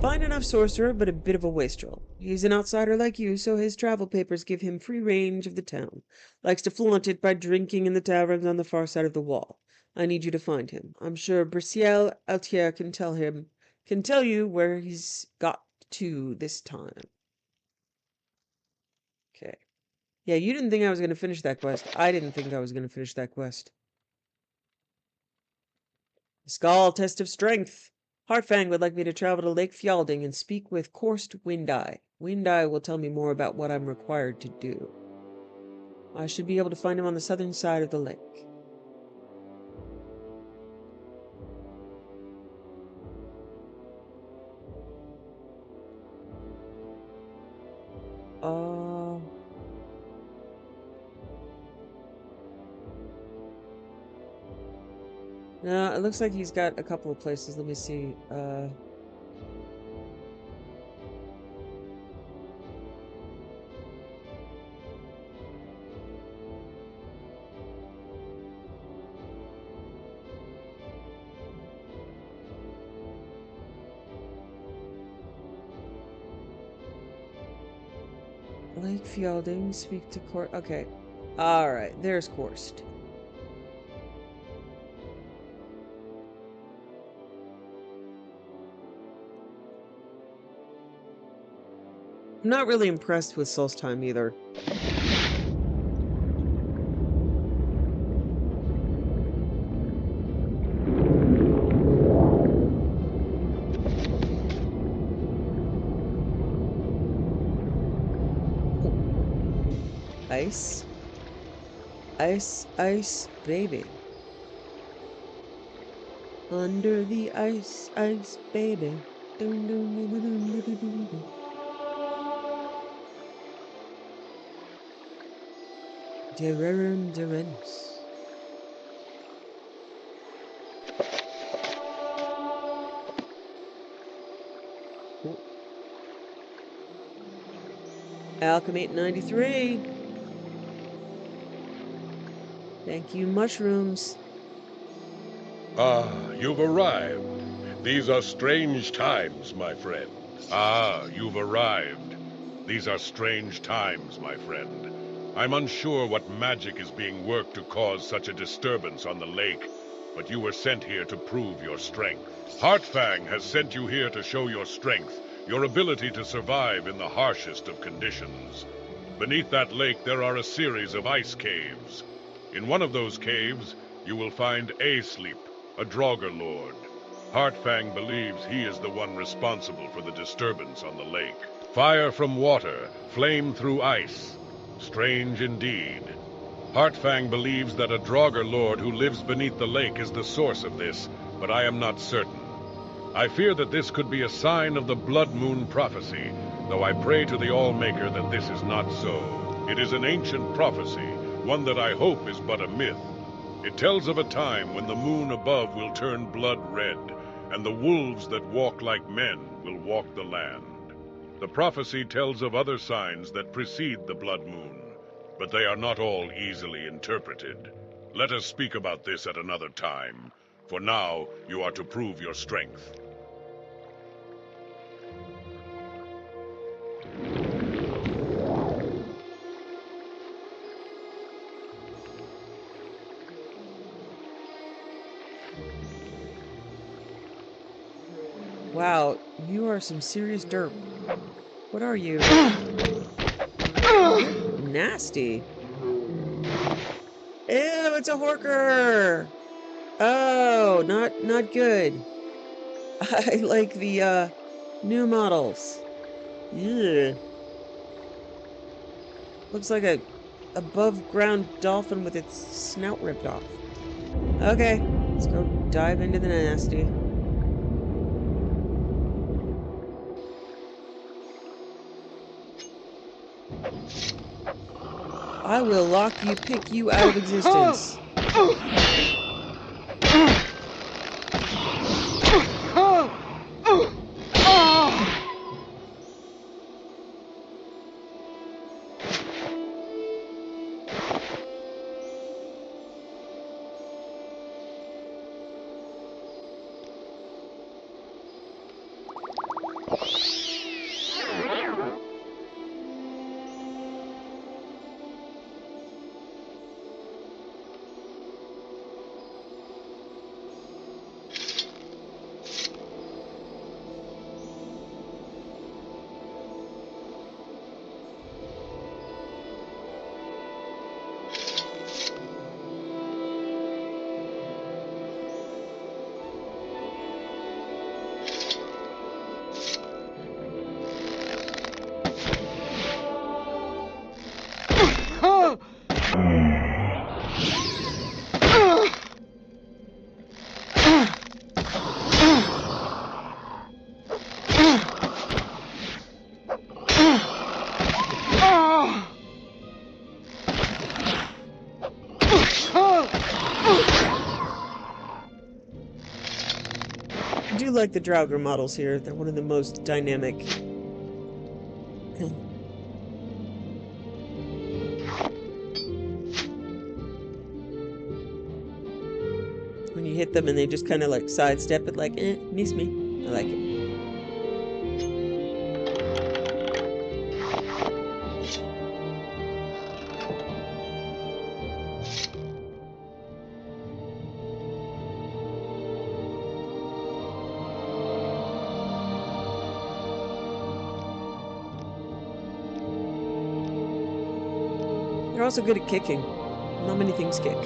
Fine enough sorcerer, but a bit of a wastrel. He's an outsider like you, so his travel papers give him free range of the town. Likes to flaunt it by drinking in the taverns on the far side of the wall. I need you to find him. I'm sure Brielle Altier can tell you where he's got to this time. Okay. Yeah, you didn't think I was going to finish that quest. I didn't think I was going to finish that quest. Skaal test of strength. Hartfang would like me to travel to Lake Fjalding and speak with Korst Windeye. Wind Eye will tell me more about what I'm required to do. I should be able to find him on the southern side of the lake. No, it looks like he's got a couple of places. Let me see. Lake Fielding, speak to Court. Okay. Alright, there's Korst. I'm not really impressed with Solstheim either. Ice. Ice, ice, baby. Under the ice, ice, baby. Dun, dun, dun, dun, dun, dun, dun, dun. Dererum Derenus. Alchemate 93. Thank you, mushrooms. Ah, you've arrived. These are strange times, my friend. Ah, you've arrived. These are strange times, my friend. I'm unsure what magic is being worked to cause such a disturbance on the lake, but you were sent here to prove your strength. Heartfang has sent you here to show your strength, your ability to survive in the harshest of conditions. Beneath that lake there are a series of ice caves. In one of those caves, you will find Sleep, a Draugr lord. Heartfang believes he is the one responsible for the disturbance on the lake. Fire from water, flame through ice. Strange indeed. Heartfang believes that a Draugr lord who lives beneath the lake is the source of this, but I am not certain. I fear that this could be a sign of the Blood Moon prophecy, though I pray to the Allmaker that this is not so. It is an ancient prophecy, one that I hope is but a myth. It tells of a time when the moon above will turn blood red, and the wolves that walk like men will walk the land. The prophecy tells of other signs that precede the blood moon, but they are not all easily interpreted. Let us speak about this at another time. For now, you are to prove your strength. Wow, you are some serious derp. What are you? Nasty. Ew, it's a horker. Oh, not good. I like the new models. Yeah. Looks like a above ground dolphin with its snout ripped off. Okay, let's go dive into the nasty. I will pick you out of existence. do like the Draugr models here. They're one of the most dynamic. When you hit them and they just kind of like sidestep it, like, miss me. I like it. They're also good at kicking. Not many things kick.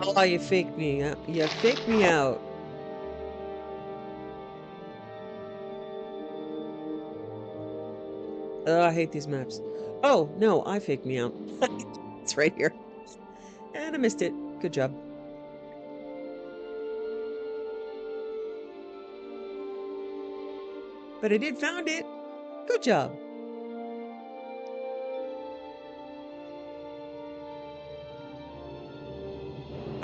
Oh, you faked me out. You faked me out. Oh, I hate these maps. Oh, no, I faked me out. It's right here. And I missed it. Good job. But I did found it. Good job.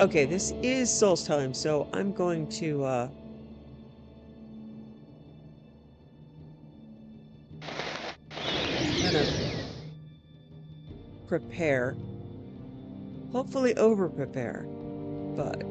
Okay, this is Soul's time, so I'm going to, kind of prepare. Hopefully over-prepare, but...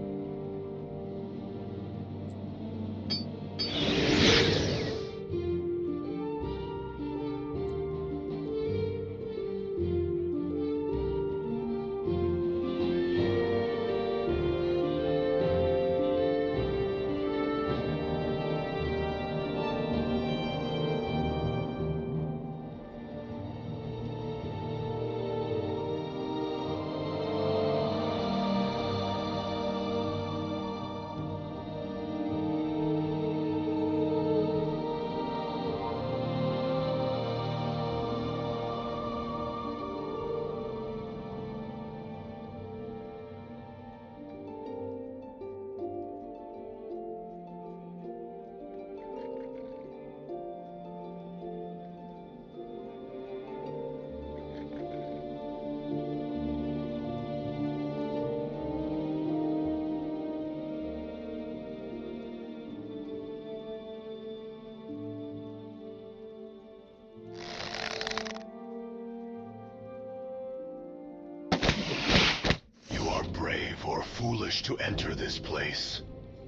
Foolish to enter this place,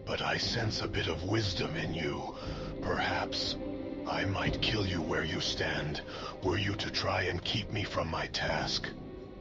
but I sense a bit of wisdom in you. Perhaps I might kill you where you stand, were you to try and keep me from my task.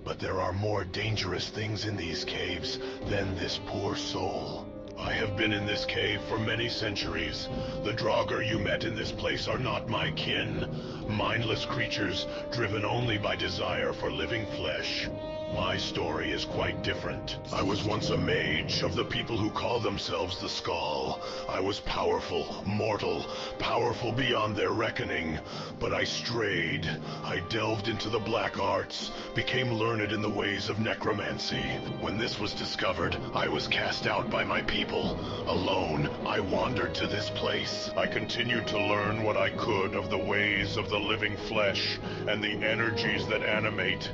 But there are more dangerous things in these caves than this poor soul. I have been in this cave for many centuries. The Draugr you met in this place are not my kin. Mindless creatures driven only by desire for living flesh. My story is quite different. I was once a mage of the people who call themselves the Skaal. I was powerful, mortal, powerful beyond their reckoning. But I strayed. I delved into the black arts, became learned in the ways of necromancy. When this was discovered, I was cast out by my people. Alone, I wandered to this place. I continued to learn what I could of the ways of the living flesh and the energies that animate.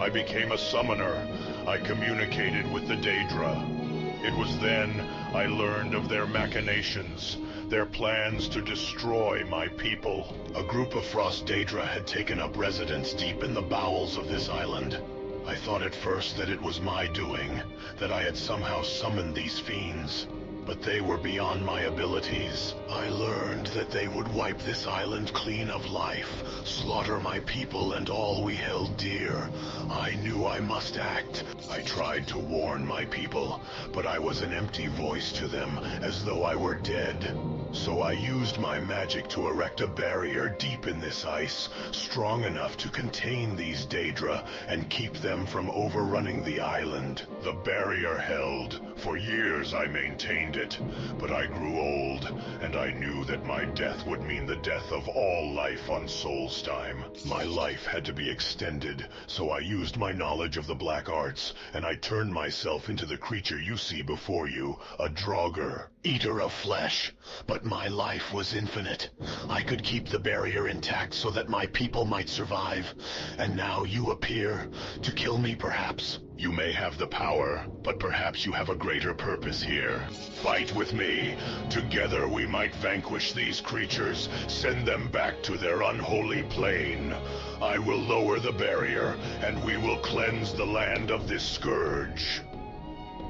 I became a summoner. I communicated with the Daedra. It was then I learned of their machinations, their plans to destroy my people. A group of Frost Daedra had taken up residence deep in the bowels of this island. I thought at first that it was my doing, that I had somehow summoned these fiends. But they were beyond my abilities. I learned that they would wipe this island clean of life, slaughter my people and all we held dear. I knew I must act. I tried to warn my people, but I was an empty voice to them, as though I were dead. So I used my magic to erect a barrier deep in this ice, strong enough to contain these Daedra and keep them from overrunning the island. The barrier held. For years I maintained it, but I grew old, and I knew that my death would mean the death of all life on Solstheim. My life had to be extended, so I used my knowledge of the black arts, and I turned myself into the creature you see before you, a Draugr, eater of flesh. But my life was infinite. I could keep the barrier intact so that my people might survive. And now you appear, to kill me perhaps. You may have the power, but perhaps you have a greater purpose here. Fight with me. Together we might vanquish these creatures, send them back to their unholy plane. I will lower the barrier, and we will cleanse the land of this scourge.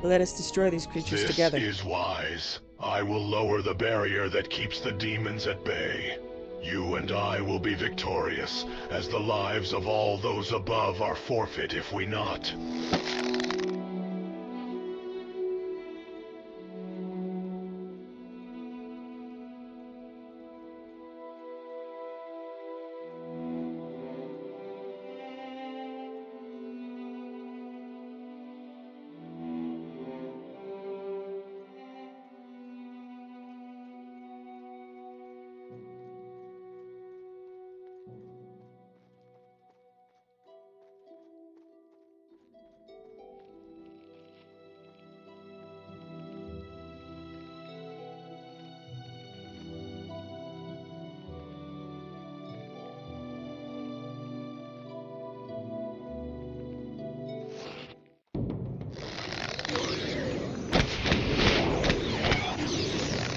Let us destroy these creatures together. This is wise. I will lower the barrier that keeps the demons at bay. You and I will be victorious, as the lives of all those above are forfeit if we not.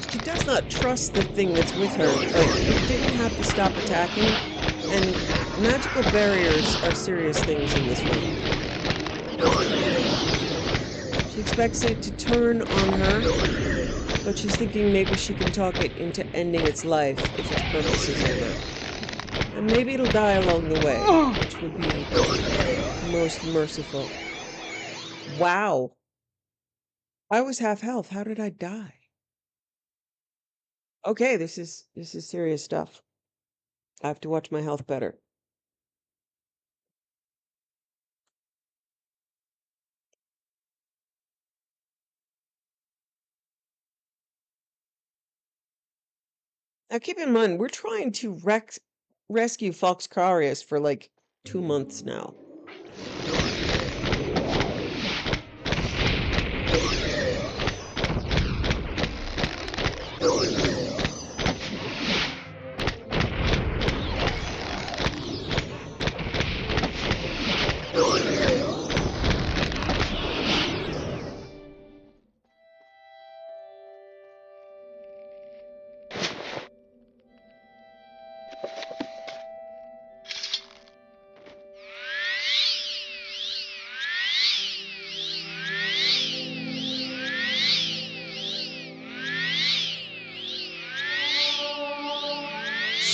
She does not trust the thing that's with her. Like, it didn't have to stop attacking. And magical barriers are serious things in this room. She expects it to turn on her, but she's thinking maybe she can talk it into ending its life if its purpose is over. And maybe it'll die along the way, which would be most merciful. Wow. I was half health. How did I die? Okay, this is serious stuff. I have to watch my health better. Now keep in mind, we're trying to rescue Foxcarius for like 2 months now.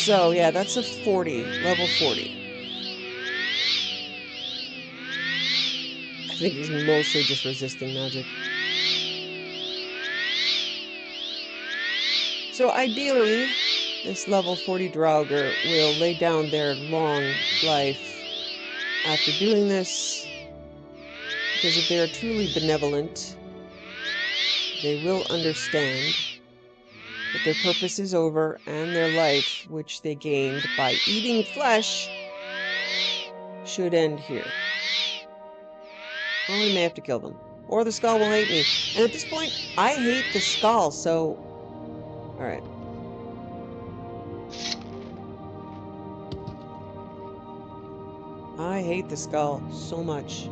So, yeah, that's a 40, level 40. I think he's mostly just resisting magic. So, ideally, this level 40 Draugr will lay down their long life after doing this, because if they are truly benevolent, they will understand that their purpose is over and their life, which they gained by eating flesh, should end here. Or we may have to kill them. Or the Skaal will hate me. And at this point, I hate the Skaal, so... Alright. I hate the Skaal so much.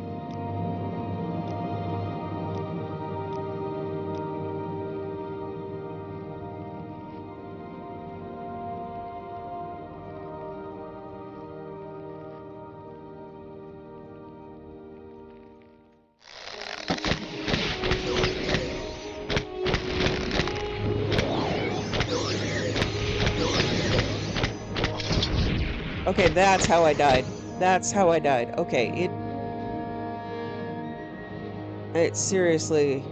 Okay, that's how I died. That's how I died. Okay, it seriously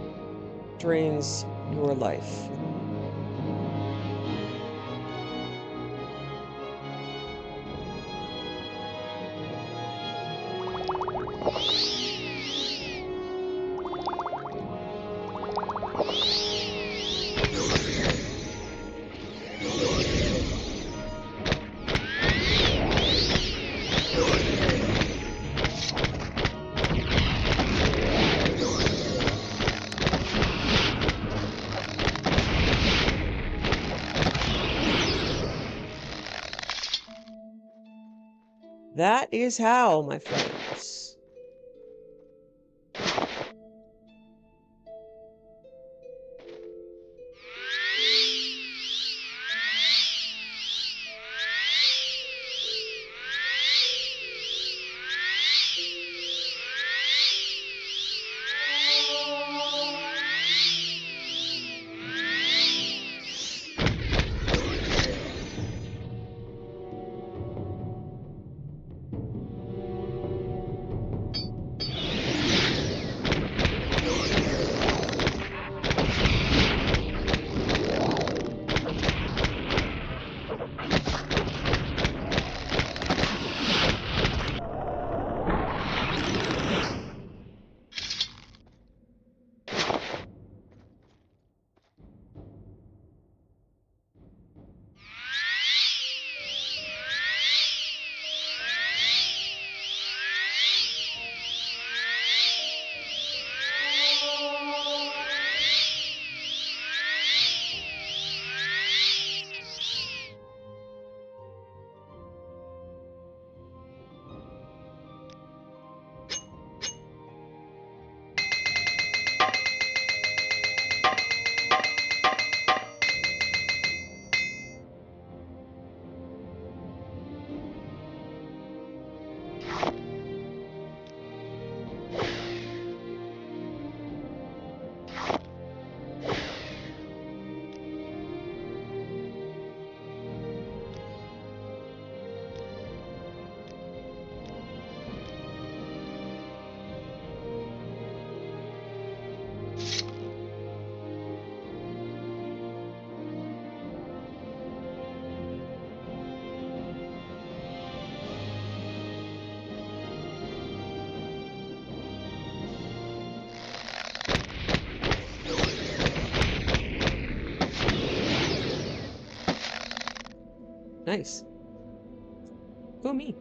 drains your life. That is how, my friends. Nice. Go me.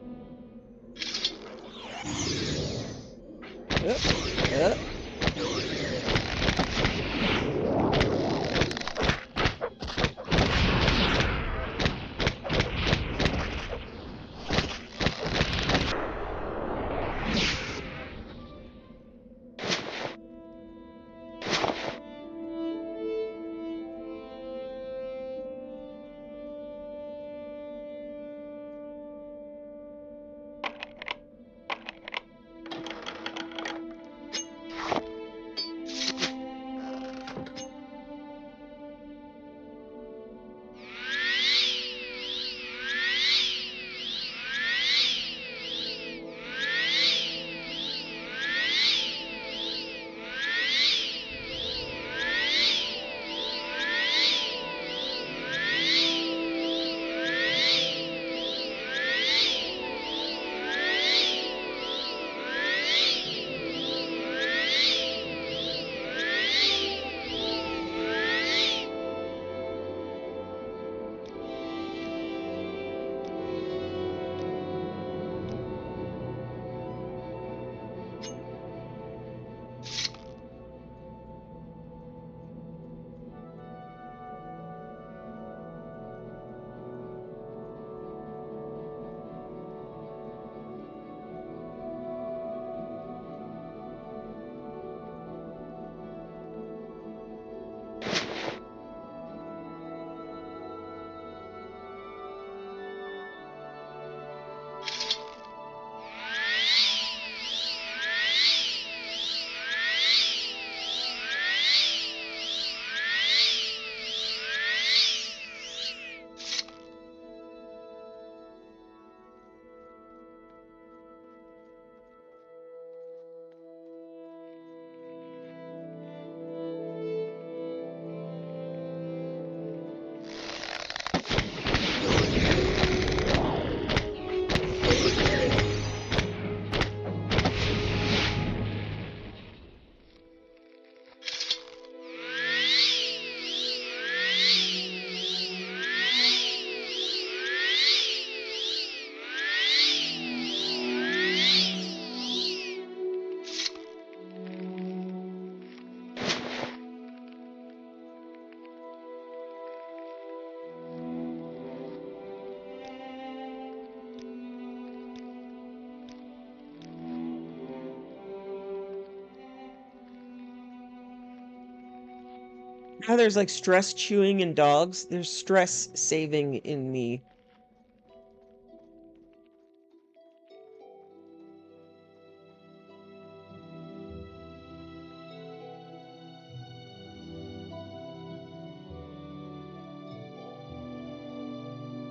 Now there's like stress chewing in dogs. There's stress saving in me.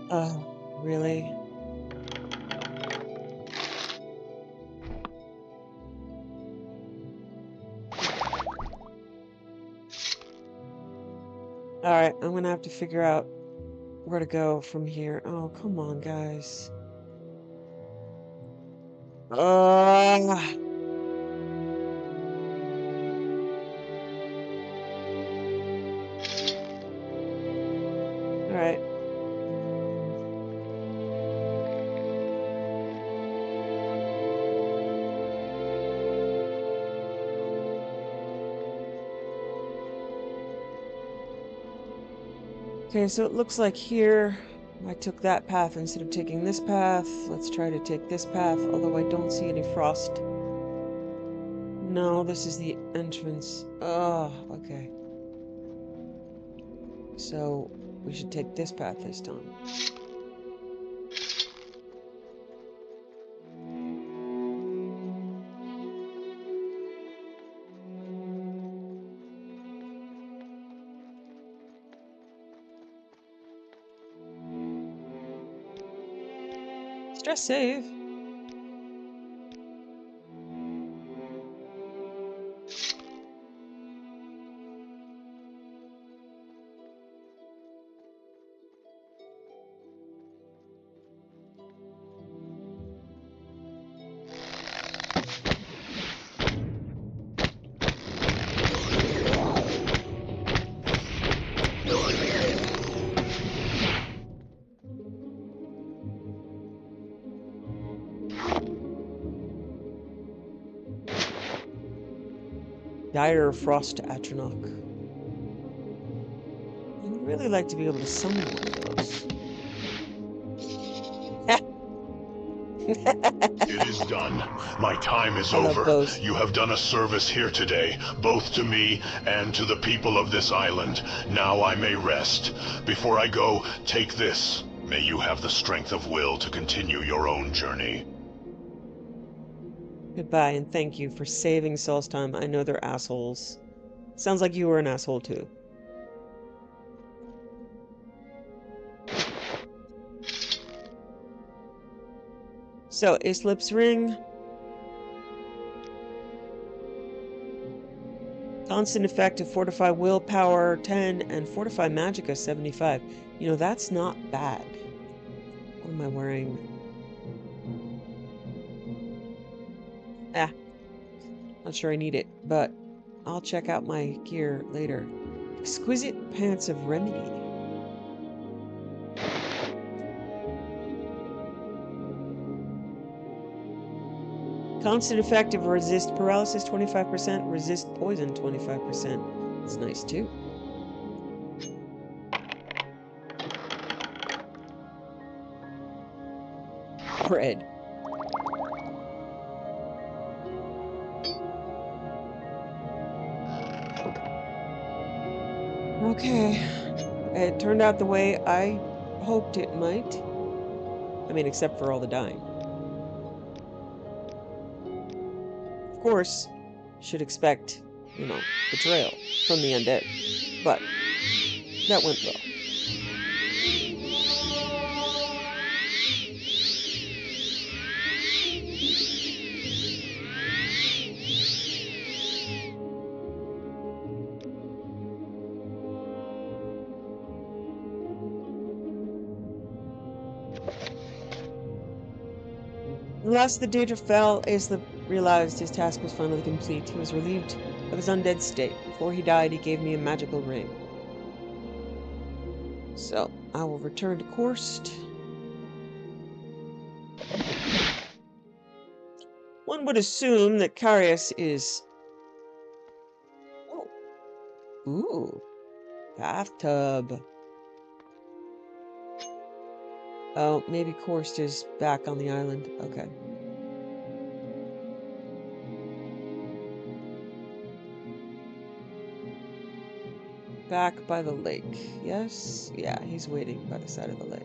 Oh, really? Alright, I'm gonna have to figure out where to go from here. Oh, come on, guys. Alright. Okay, so it looks like here I took that path instead of taking this path. Let's try to take this path, although I don't see any frost. No, this is the entrance. Oh, okay. So we should take this path this time. Stress save. Dire Frost Atronach. I'd really like to be able to summon one of those. It is done. My time is over. You have done a service here today, both to me and to the people of this island. Now I may rest. Before I go, take this. May you have the strength of will to continue your own journey. Goodbye, and thank you for saving Saul's time. I know they're assholes. Sounds like you were an asshole, too. So, Islip's ring. Constant effect of Fortify Willpower 10 and Fortify Magicka 75. You know, that's not bad. What am I wearing? Not sure I need it, but I'll check out my gear later. Exquisite Pants of Remedy. Constant effect of resist paralysis 25%, resist poison 25%. That's nice too. Bread. Okay. It turned out the way I hoped it might. I mean, except for all the dying. Of course, should expect, you know, betrayal from the undead. But that went well. Unless the data fell, Aislip realized his task was finally complete. He was relieved of his undead state. Before he died, he gave me a magical ring. So, I will return to Korst. One would assume that Carius is... Oh. Ooh. Bathtub. Oh, maybe Korst is back on the island. Okay. Back by the lake. Yes? Yeah, he's waiting by the side of the lake.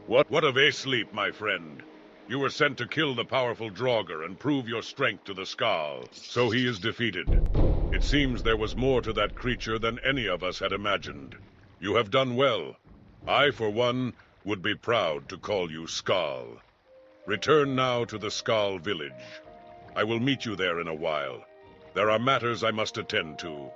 What of Asleep, my friend? You were sent to kill the powerful Draugr and prove your strength to the Skaal. So he is defeated. It seems there was more to that creature than any of us had imagined. You have done well. I, for one, would be proud to call you Skaal. Return now to the Skaal village. I will meet you there in a while. There are matters I must attend to.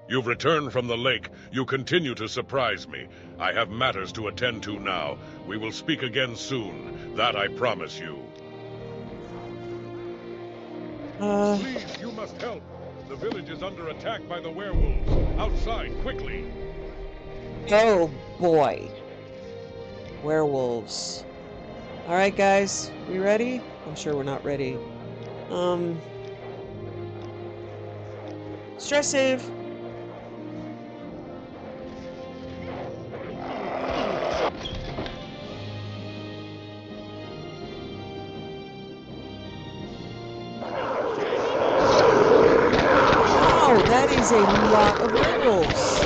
You've returned from the lake. You continue to surprise me. I have matters to attend to now. We will speak again soon. That I promise you. Please, you must help. The village is under attack by the werewolves. Outside, quickly. Oh, boy. Werewolves. Alright, guys. We ready? I'm sure we're not ready. Stress save. Wow, that is a lot of werewolves.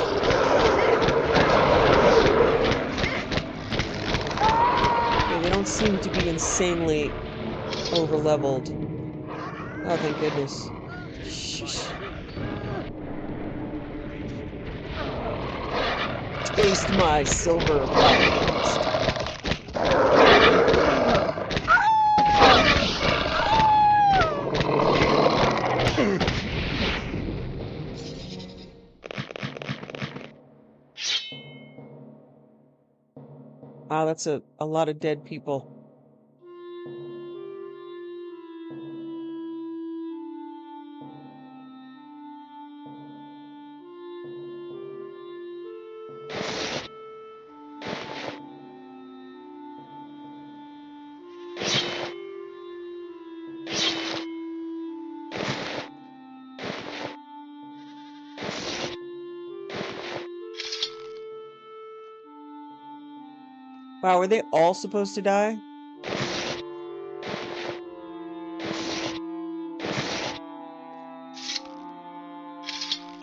Okay, they don't seem to be insanely over-leveled. Oh, thank goodness. Sheesh. Taste my silver blast. Wow, that's a lot of dead people. Wow, were they all supposed to die?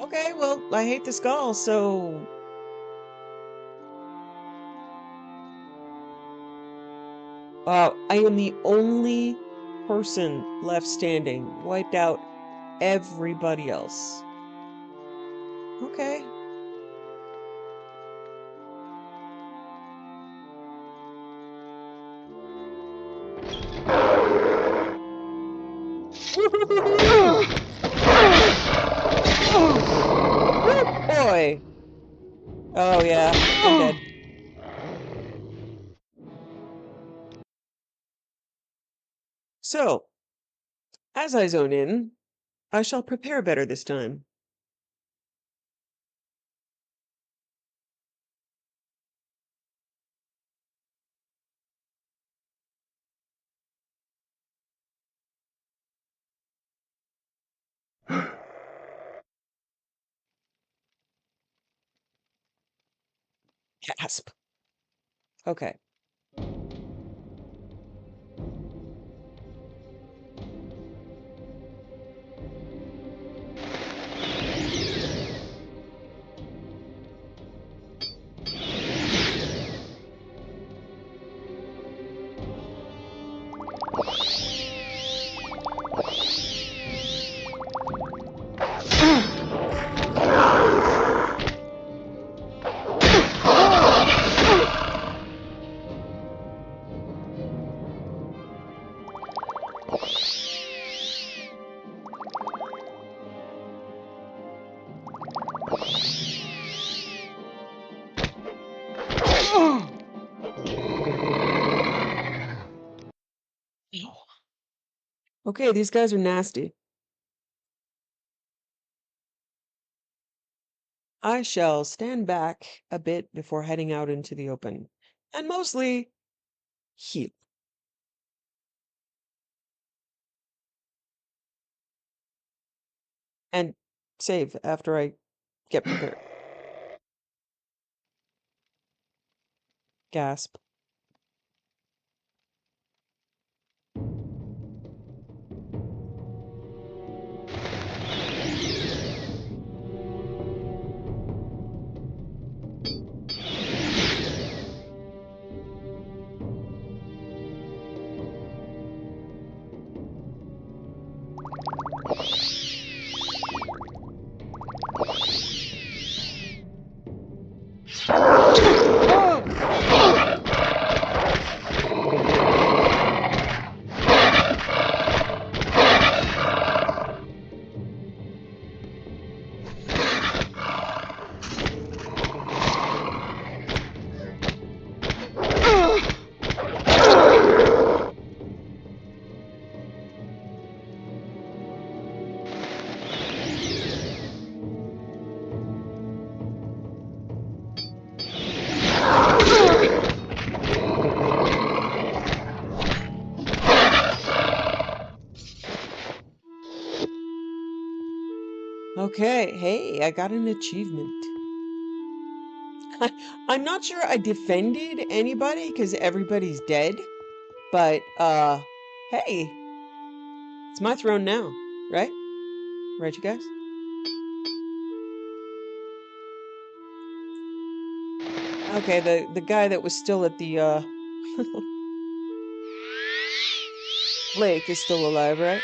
Okay, well, I hate the Skaal, so... Wow, I am the only person left standing. Wiped out everybody else. Okay. Oh, boy. Oh, yeah. I'm dead. So, as I zone in, I shall prepare better this time. Gasp. Okay. Okay, these guys are nasty. I shall stand back a bit before heading out into the open, and mostly heal. And save after I get prepared. Gasp. Okay, hey, I got an achievement. I'm not sure I defended anybody because everybody's dead, but hey, it's my throne now, right? Right, you guys? Okay, the guy that was still at the lake is still alive, right?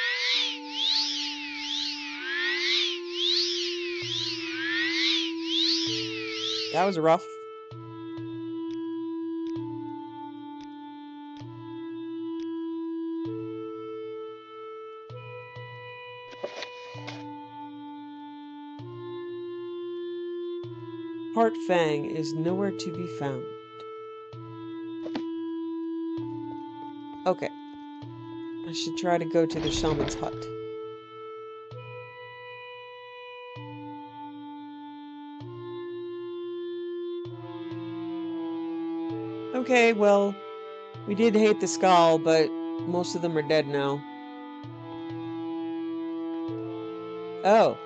That was rough. Heart Fang is nowhere to be found. Okay. I should try to go to the shaman's hut. Okay, well, we did hate the Skaal, but most of them are dead now. Oh.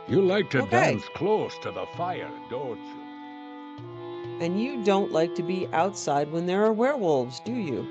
You like to Okay. dance close to the fire, don't you? And you don't like to be outside when there are werewolves, do you?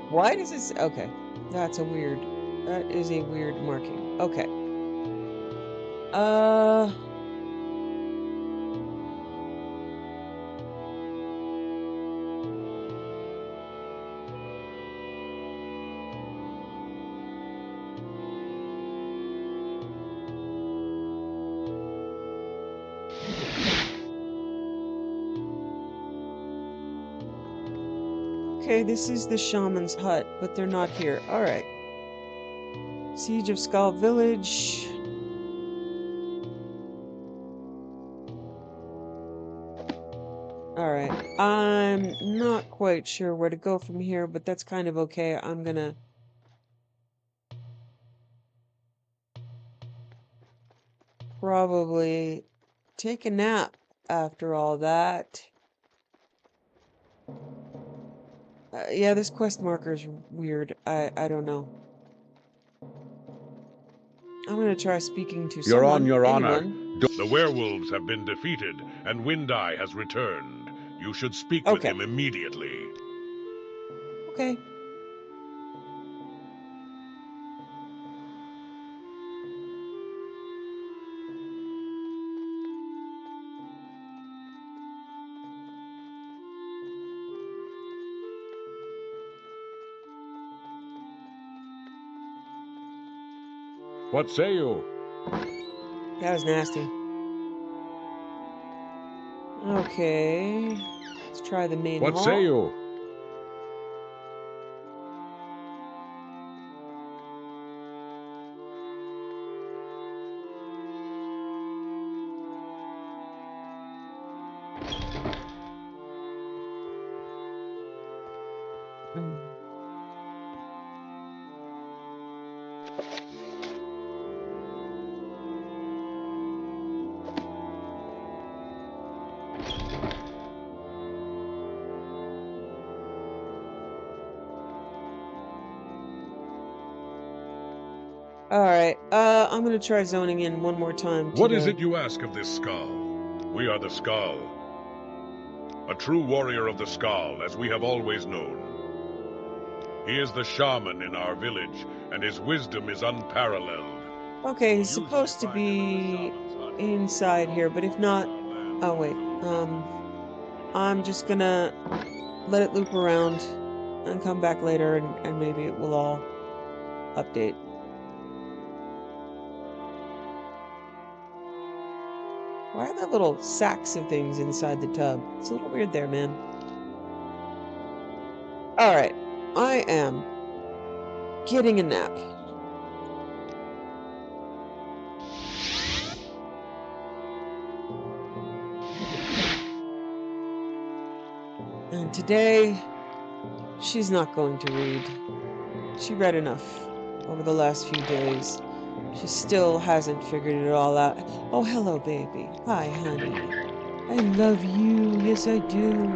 Why does this... Okay. That is a weird marking. Okay. Okay, this is the shaman's hut, but they're not here. Alright. Siege of Skaal Village. Alright. I'm not quite sure where to go from here, but that's kind of okay. I'm gonna... probably take a nap after all that. Yeah, this quest marker's weird. I don't know. I'm gonna try speaking to You're someone. on your honor. Anyone. The werewolves have been defeated, and Windeye has returned. You should speak with him immediately. Okay. What say you? That was nasty. Okay. Let's try the main What say hall. you? Alright, I'm gonna try zoning in one more time to What is it you ask of this Skaal? We are the Skaal. A true warrior of the Skaal, as we have always known. He is the shaman in our village, and his wisdom is unparalleled. Okay, he's supposed to be inside here, but if not... Oh, wait. I'm just gonna let it loop around and come back later, and maybe it will all update. Why are there little sacks of things inside the tub? It's a little weird there, man. Alright, I am getting a nap. And today, she's not going to read. She read enough over the last few days. She still hasn't figured it all out. Oh, hello, baby. Hi, honey. I love you. Yes, I do.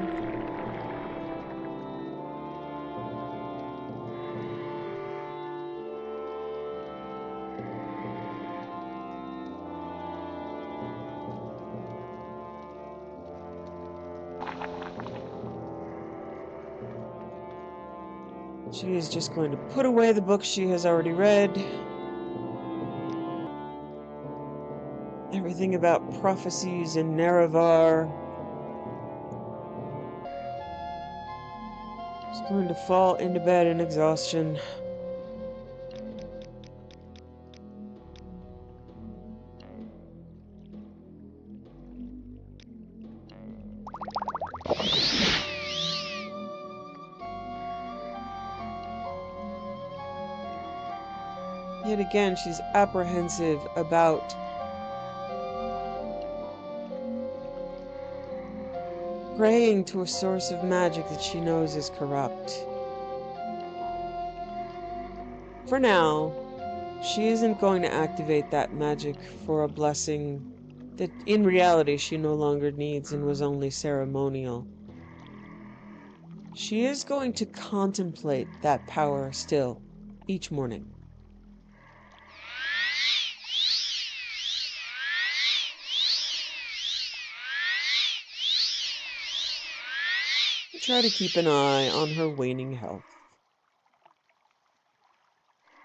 She is just going to put away the book she has already read. Everything about prophecies and Nerevar. She's going to fall into bed in exhaustion. Yet again, she's apprehensive about praying to a source of magic that she knows is corrupt. For now, she isn't going to activate that magic for a blessing that in reality she no longer needs and was only ceremonial. She is going to contemplate that power still, each morning. Try to keep an eye on her waning health.